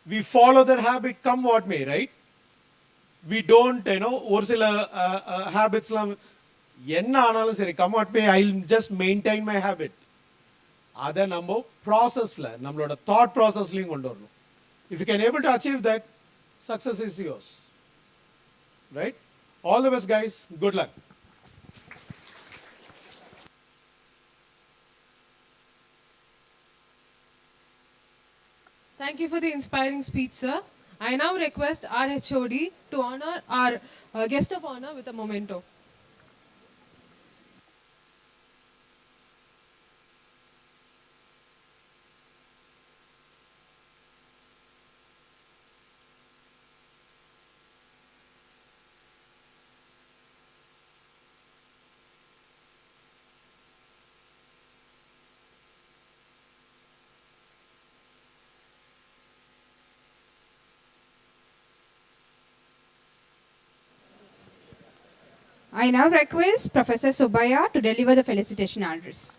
we follow that habit come what may, right? We don't, or sila habits la enna aanalum seri come what may, I'll just maintain my habit. Adha number process la nammaloda thought process ling kondu varanum. If you can able to achieve that, success is yours. Right? All the best, guys. Good luck. Thank you for the inspiring speech, sir. I now request our HOD to honor our guest of honor with a memento. I now request Professor Subaya to deliver the felicitation address.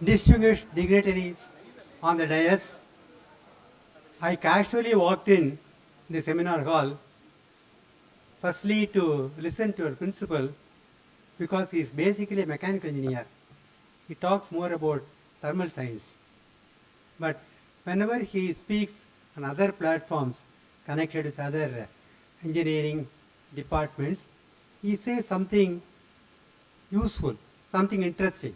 Distinguished dignitaries on the dais, I casually walked in the seminar hall, firstly to listen to our principal because he is basically a mechanical engineer. He talks more about thermal science. But whenever he speaks on other platforms connected with other engineering departments, he says something useful, something interesting.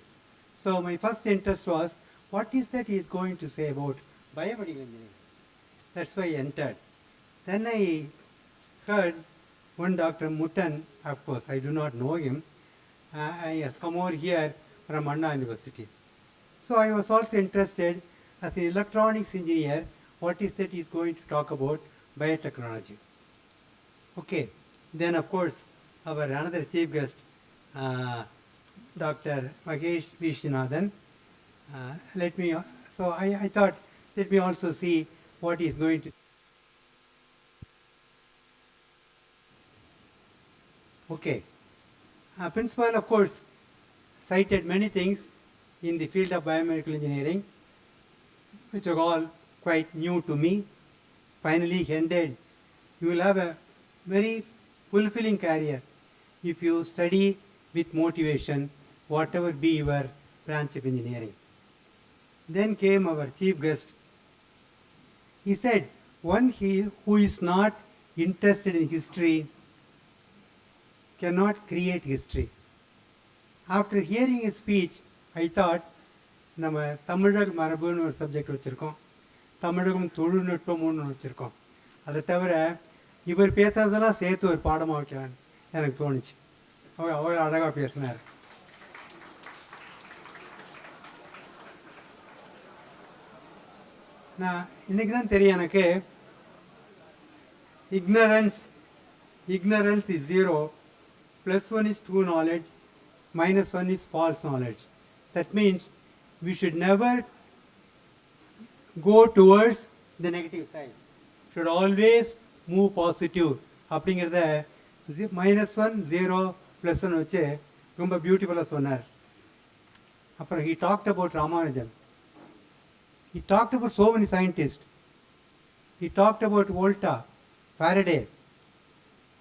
So my first interest was, what is that he is going to say about biomedical engineering? That's why I entered. Then I heard one Dr. Muttan, of course I do not know him, he has come over here from Anna University. So I was also interested as an electronics engineer, what is that he is going to talk about biotechnology. Okay, then of course our another chief guest, Dr. Mahesh Vishnathan, I thought, let me also see what he is going to. Okay, principal of course cited many things in the field of biomedical engineering, which are all quite new to me. Finally he ended, you will have a very fulfilling career if you study with motivation, whatever be your branch of engineering. Then came our chief guest. He said, one who is not interested in history cannot create history. After hearing his speech, I thought, நம்ம தமிழக மரபுன்னு ஒரு subject வச்சுருக்கோம், தமிழகம் தொழில்நுட்பம்னு வச்சுருக்கோம். அதை தவிர இவர் பேசுறதெல்லாம் சேர்த்து ஒரு பாடமாக வைக்கலான்னு எனக்கு தோணுச்சு. அவர் அழகாக பேசினார். நான் இன்றைக்கி தான் தெரியும் எனக்கு, ignorance is 0, +1 is true knowledge, -1 is false knowledge. That means we should never go towards the negative side. Should always move positive. அப்படிங்கிறத -1, 0, +1 வச்சு ரொம்ப பியூட்டிஃபுல்லாக சொன்னார். அப்புறம் he talked about Ramanujan. He talked about so many scientists. He talked about Volta, Faraday.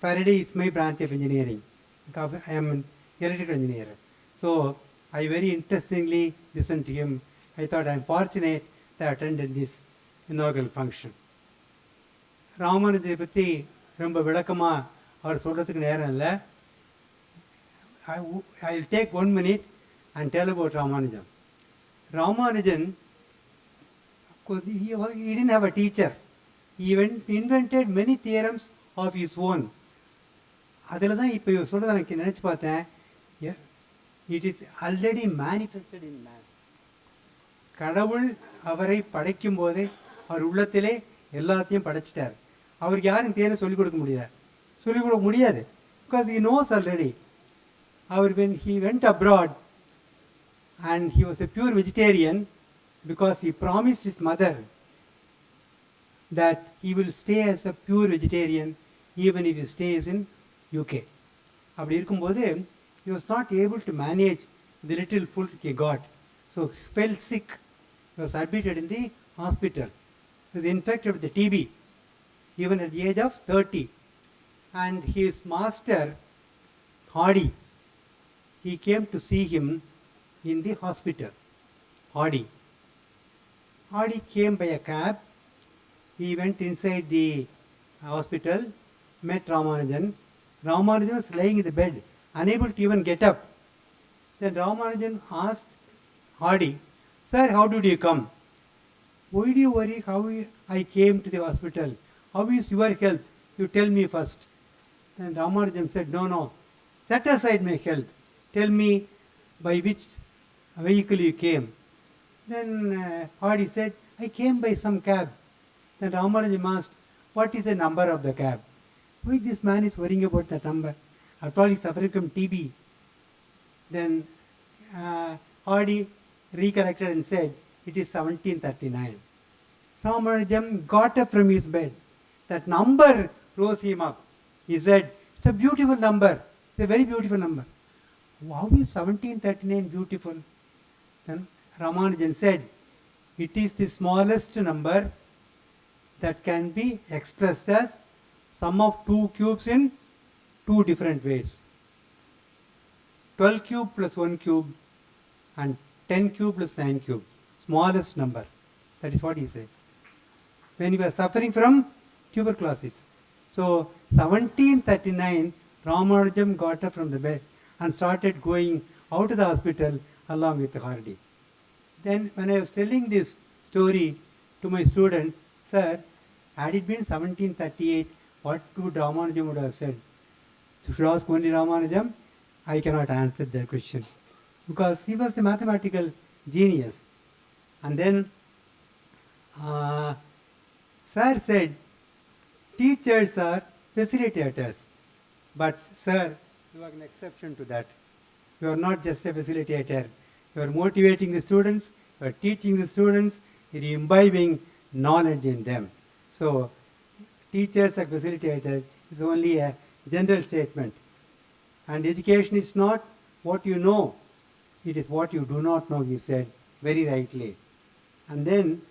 Faraday is my branch of engineering. I am an electrical engineer. So I very interestingly listened to him. I thought I am fortunate that I attended this inaugural function. ராமானுஜை பற்றி ரொம்ப விளக்கமாக அவர் சொல்கிறதுக்கு நேரம் இல்லை. I will take 1 minute and tell about Ramanujan. Ramanujan, he didn't have a teacher. He invented many theorems of his own. அதில் தான் இப்போ இவர் சொல்கிறத எனக்கு நினச்சி பார்த்தேன், it is already manifested in man. கடவுள் அவரை படைக்கும் போதே அவர் உள்ளத்திலே எல்லாத்தையும் படைச்சிட்டார். அவருக்கு யாரும் தேனை சொல்லிக் கொடுக்க முடியாது, because he knows already. When he went abroad and he was a pure vegetarian, because he promised his mother that he will stay as a pure vegetarian even if he stays in UK. அப்படி இருக்கும்போது he was not able to manage the little food he got. So he fell sick. He was admitted in the hospital. He was infected with the TB even at the age of 30. And his master, Hardy, he came to see him in the hospital. Hardy came by a cab. He went inside the hospital, met Ramanujan. Ramanujan was lying in the bed, unable to even get up. Then Ramanujan asked Hardy, "Sir, how did you come?" "Why do you worry how I came to the hospital? How is your health? You tell me first." Then Ramanujan said, No, set aside my health. Tell me by which vehicle you came." Then Hardy said, "I came by some cab." Then Ramanujan asked, "What is the number of the cab?" Why this man is worrying about that number? After all, he is suffering from TB. Then Hardy recollected and said, "It is 1739. Ramanujan got up from his bed. That number rose him up. He said, "It's a beautiful number. It's a very beautiful number." "How is 1739 beautiful?" Then Ramanujan said, "It is the smallest number that can be expressed as sum of 2 cubes in 2 different ways. 12 cube plus 1 cube and 10 cube plus 9 cube. Smallest number." That is what he said. When he was suffering from tuberculosis. So 1739, Ramanujam got up from the bed and started going out of the hospital along with Hardy. Then when I was telling this story to my students, sir, had it been 1738, what would Ramanujam would have said? Should I ask only Ramanujam? I cannot answer that question because he was the mathematical genius. And then sir said, teachers are facilitators. But sir, you are an exception to that. You are not just a facilitator. You are motivating the students, you are teaching the students, you are imbibing knowledge in them. So, teachers are facilitators is only a general statement. And education is not what you know, it is what you do not know, you said very rightly. And then,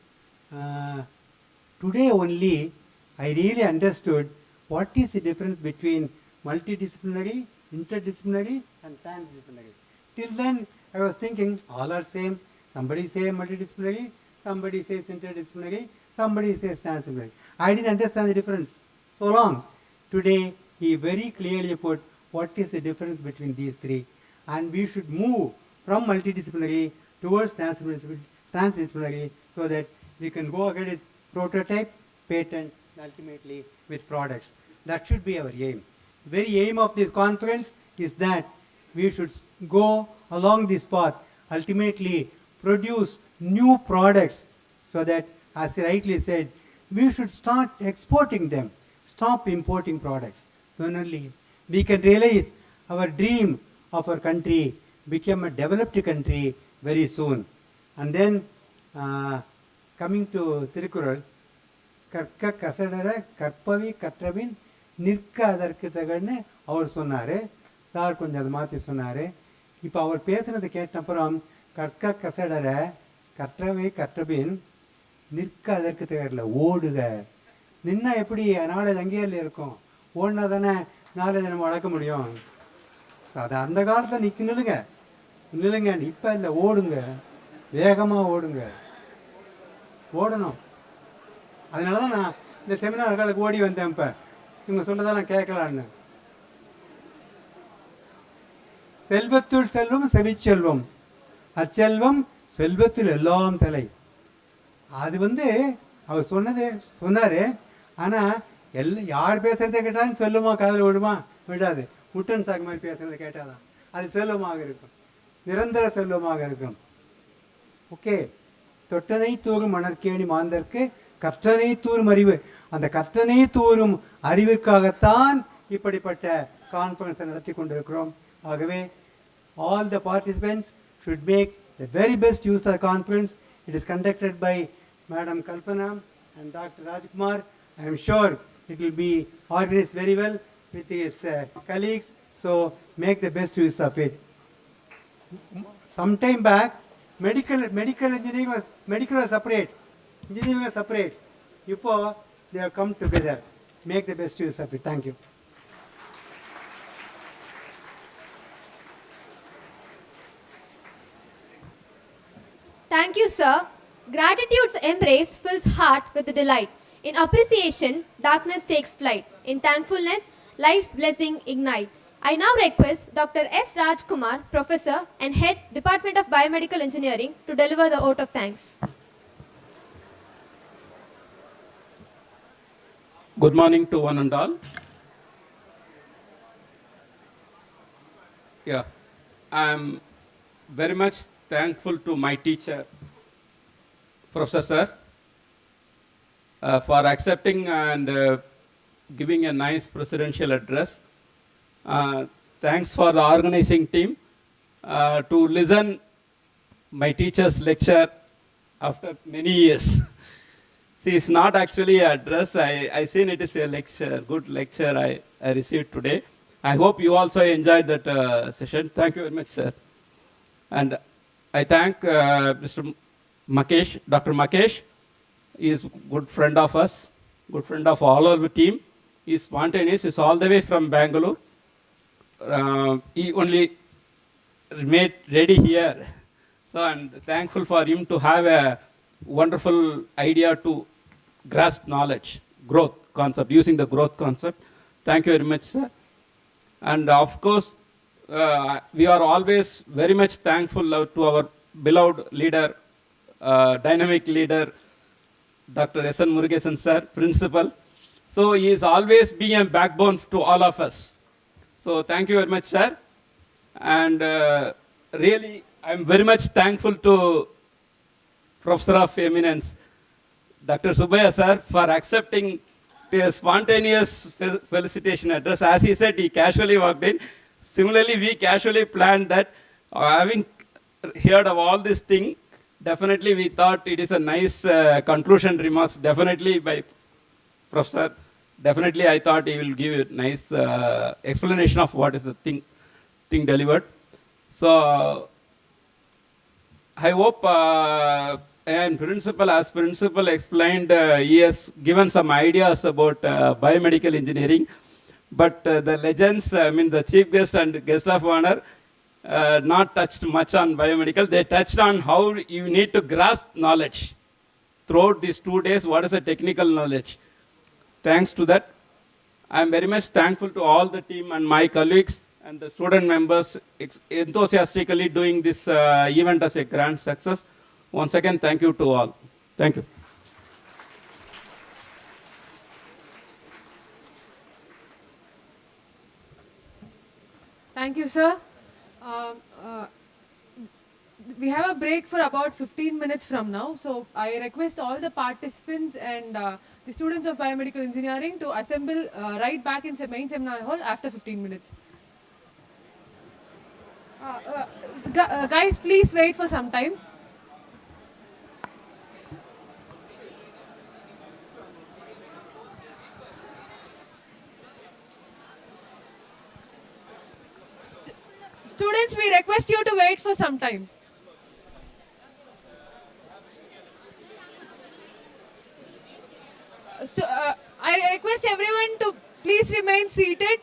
today only, I really understood what is the difference between multidisciplinary, interdisciplinary, and transdisciplinary. Till then, I was thinking all are same. Somebody says multidisciplinary, somebody says interdisciplinary, somebody says transdisciplinary. I didn't understand the difference so long. Today, he very clearly put what is the difference between these three. And we should move from multidisciplinary towards transdisciplinary so that we can go ahead with prototype, patent, and ultimately with products. That should be our aim. The very aim of this conference is that we should go along this path, ultimately produce new products so that, as I rightly said, we should start exporting them, stop importing products. Then only we can realize our dream of our country, become a developed country very soon. And then coming to Tirukural, கற்க கசடர கற்பவி கற்றபின் நிற்க அதற்கு தகன்னு அவர் சொன்னார். Sir கொஞ்சம் அதை மாற்றி சொன்னார். இப்போ அவர் பேசுனதை கேட்ட அப்புறம் கற்க கசடர கற்றவை கற்றபின் நிற்க அதற்கு தகரில் ஓடுக. நின்னா எப்படி நாலேஜ் அங்கேயே இருக்கும், ஓடினா தானே நாலேஜ் நம்ம வளர்க்க முடியும். அது அந்த காலத்தில் நில்லுங்க இப்போ இல்லை, ஓடுங்க, வேகமாக ஓடுங்க, ஓடணும். அதனால தான் நான் இந்த செமினார்களுக்கு ஓடி வந்தேன். இப்போ இவங்க சொல்றதா நான் கேட்கலான்னு. செல்வத்துள் செல்வம் செவிச்செல்வம், அச்செல்வம் செல்வத்தில் எல்லாம் தலை. அது அவர் சொன்னார். ஆனால் யார் பேசுகிறத கேட்டாலும் செல்வமா காதில் விடுமா? விடாது. முட்டன் சாக்கு மாதிரி பேசுகிறத கேட்டாதான் அது செல்வமாக இருக்கும், நிரந்தர செல்வமாக இருக்கும். ஓகே. தொட்டனை தூரும் மணற்கேணி மாந்தற்கு கற்றனை தூரும் அறிவு. அந்த கற்றனை தூரும் அறிவுக்காகத்தான் இப்படிப்பட்ட கான்ஃபரன்ஸை நடத்தி கொண்டிருக்கிறோம். ஆகவே all the participants should make the very best use of the conference. It is conducted by Madam Kalpana and Dr. Rajkumar. I am sure it will be organized very well with his colleagues. So make the best use of it. Some time back, medical engineering was separate. Engineering was separate. Now they have come together. Make the best use of it. Thank you. Thank you, sir. Gratitude's embrace fills heart with delight. In appreciation, darkness takes flight. In thankfulness, life's blessing ignite. I now request Dr. S. Rajkumar, Professor and Head, Department of Biomedical Engineering, to deliver the vote of thanks. Good morning to one and all. Yeah, I am very much thankful to my teacher, Professor Sir, for accepting and giving a nice presidential address. Thanks for the organizing team to listen my teacher's lecture after many years. See, it's not actually an address. I seen it is a lecture, good lecture I received today. I hope you also enjoyed that session. Thank you very much, sir. And I thank Mr. Makesh, Dr. Makesh. He is a good friend of us, good friend of all of the team. He is spontaneous. He is all the way from Bangalore. He only made ready here. So I'm thankful for him to have a wonderful idea to grasp knowledge, growth concept, using the growth concept. Thank you very much, sir. And of course, we are always very much thankful to our beloved leader, dynamic leader, Dr. S.N. Murugesan sir, principal. So he is always being a backbone to all of us. So thank you very much, sir. And really, I'm very much thankful to Professor of Eminence, Dr. Subaya sir, for accepting a spontaneous felicitation address. As he said, he casually walked in. Similarly, we casually planned that. Having heard of all this thing, definitely we thought it is a nice conclusion remarks, definitely by Professor. Definitely, I thought he will give a nice explanation of what is the thing delivered. So, I hope, and as principal explained, he has given some ideas about biomedical engineering. But the legends, I mean the chief guest and guest of honor, not touched much on biomedical. They touched on how you need to grasp knowledge. Throughout these 2 days, what is the technical knowledge? Thanks to that, I am very much thankful to all the team and my colleagues and the student members enthusiastically doing this event as a grand success. Once again, thank you to all. Thank you. Thank you, sir. We have a break for about 15 minutes from now. So I request all the participants and the students of biomedical engineering to assemble right back in main seminar hall after 15 minutes. Guys, please wait for some time. Students, we request you to wait for some time. I request everyone to please remain seated.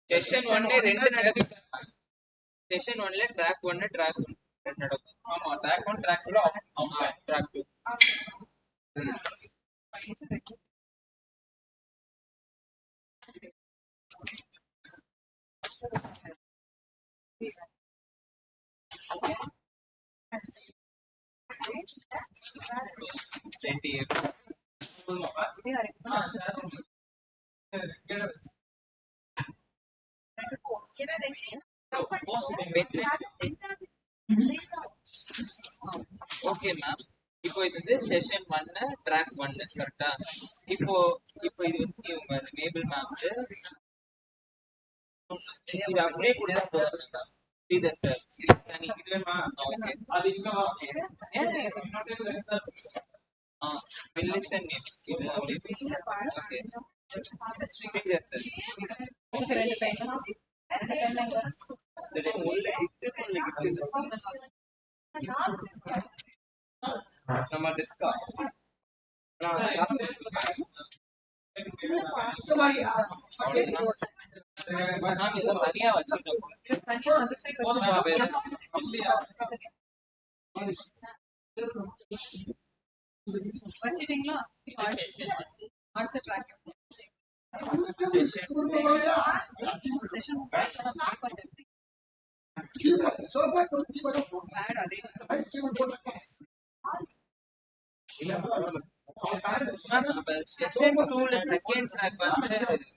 Session 1 ரெண்டு நடக்குது. Session 1ல track 1 track 2 ரெண்டு நடக்கும். ஆமா track 1 track 2 of track 2. Okay ma'am, இப்போ இது வந்து session 1 track 1 கரெக்டா? இப்போ இப்போ இது வந்து இவங்க மேபிள் மேம் இது அப்படியே கொடுத்தா போதும் மேம். ஸ்ரீதர் சார் இது வேணுமா? ஓகே அது இங்கவா? லிசன் இது அப்படியே ஓகே ஸ்ரீதர் சார் உள்ள நம்ம டிஸ்கா தனியா வச்சுட்டோம். வச்சிட்டீங்களா? அடுத்த ட்ராக் செஷன் 2ல செகண்ட் ட்ராக் வந்து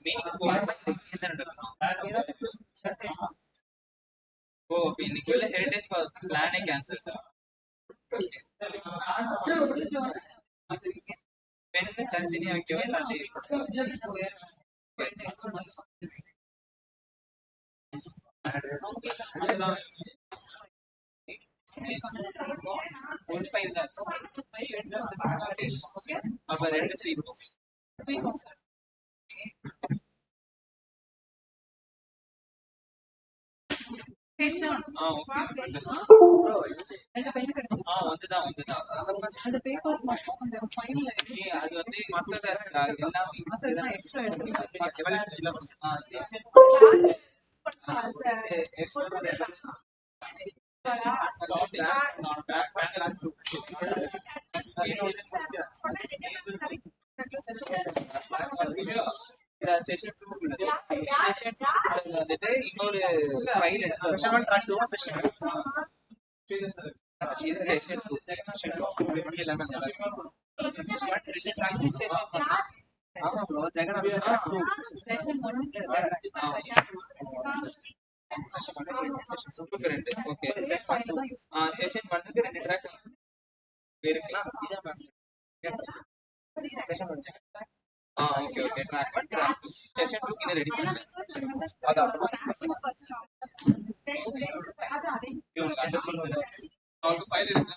மீனிங் போறது நடக்கும். ஓ இன்னைக்கு உள்ள ஹெரிடேஜ் பிளானே கேன்சல் தான். பெண்ணு கண்டினியூ வைக்கவே மாட்டேன். ஒரு ஃபைல் தான் அப்ப 2 ஸ்வீட் பாக்ஸ். வந்துதான் அந்த பேப்பர்ஸ் மட்டும் அந்த ஃபைல்ல அது வந்து மத்தத எல்லாமே எக்ஸ்ட்ரா செஷன் 2 வந்துட்டு இன்னொரு ஃபைல் எடுத்து செஷன் 1 ட்ராக் 2 செஷன் இது செஷன் 2 செஷன் 2 எல்லாமே செஷன் 1 ஆமா ப்ரோ ஜெகன் செஷன் 1 ரெண்டு ஓகே செஷன் 1க்கு 2 ட்ராக் இருக்கலாம் இதான் ma'am session 1 okay okay track 1 track 2 session 2 க்கு ரெடி பண்ணுங்க அதான் இவங்க அண்டர்ஸ்டாண்ட் அவங்க ஃபைல் இருக்கு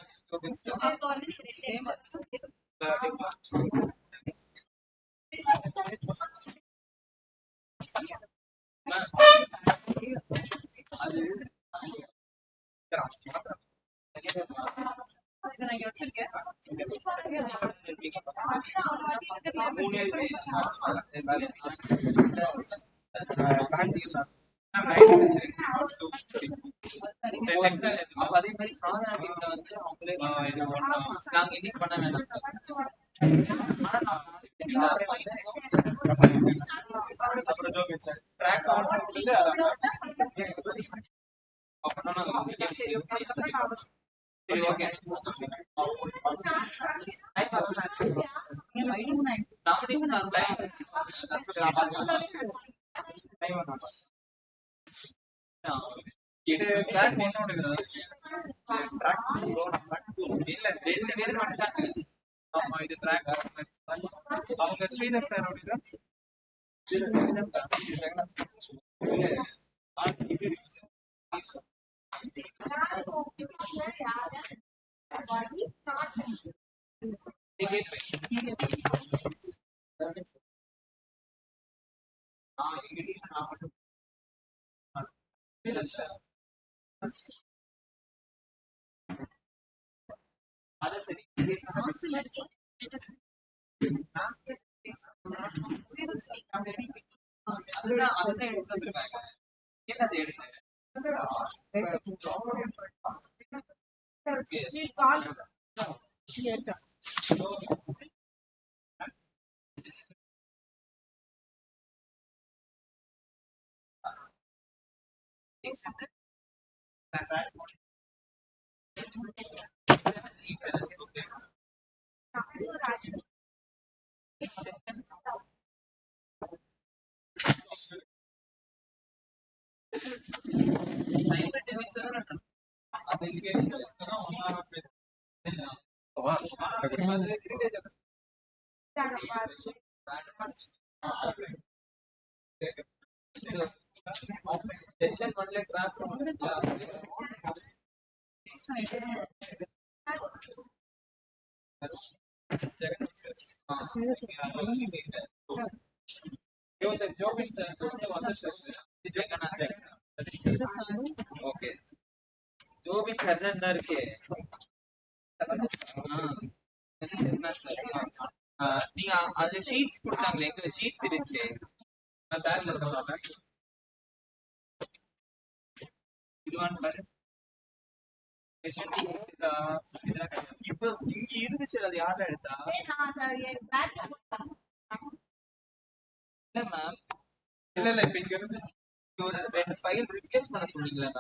அது நான் இங்க வச்சிருக்கேன் அதே மாதிரி சாதாரண வீட்டுல வந்து அவங்களே நாங்க இன்னைக்கு பண்ண வேணாம் இது ட்ராக் ஒன்னோட ட்ராக் 2 இல்ல 2 பேர் வந்துட்டாங்க ஆமா இது ட்ராக் அவங்க ஸ்ரீதர் சார் அப்படிதான் அதான் சரி அதுதான் எடுத்து வந்திருக்காங்க என்னது எடுத்து செஷன் 1ல ட்ராக் ஓகே ஜோபின் கர்ணன் தான் இருக்கு நீங்க அந்த ஷீட்ஸ் கொடுத்தாங்களே எங்க ஷீட்ஸ் இருந்துச்சு நான் பேக்ல இருக்கேன் இதுவான் பாரு இப்ப இங்க இருந்துச்சு அது யாரா எடுத்தா இல்ல மேம் இல்ல இப்ப இங்க இருந்து ஒரு 2 ஃபைல் ரிப்ளேஸ் பண்ண சொன்னீங்களா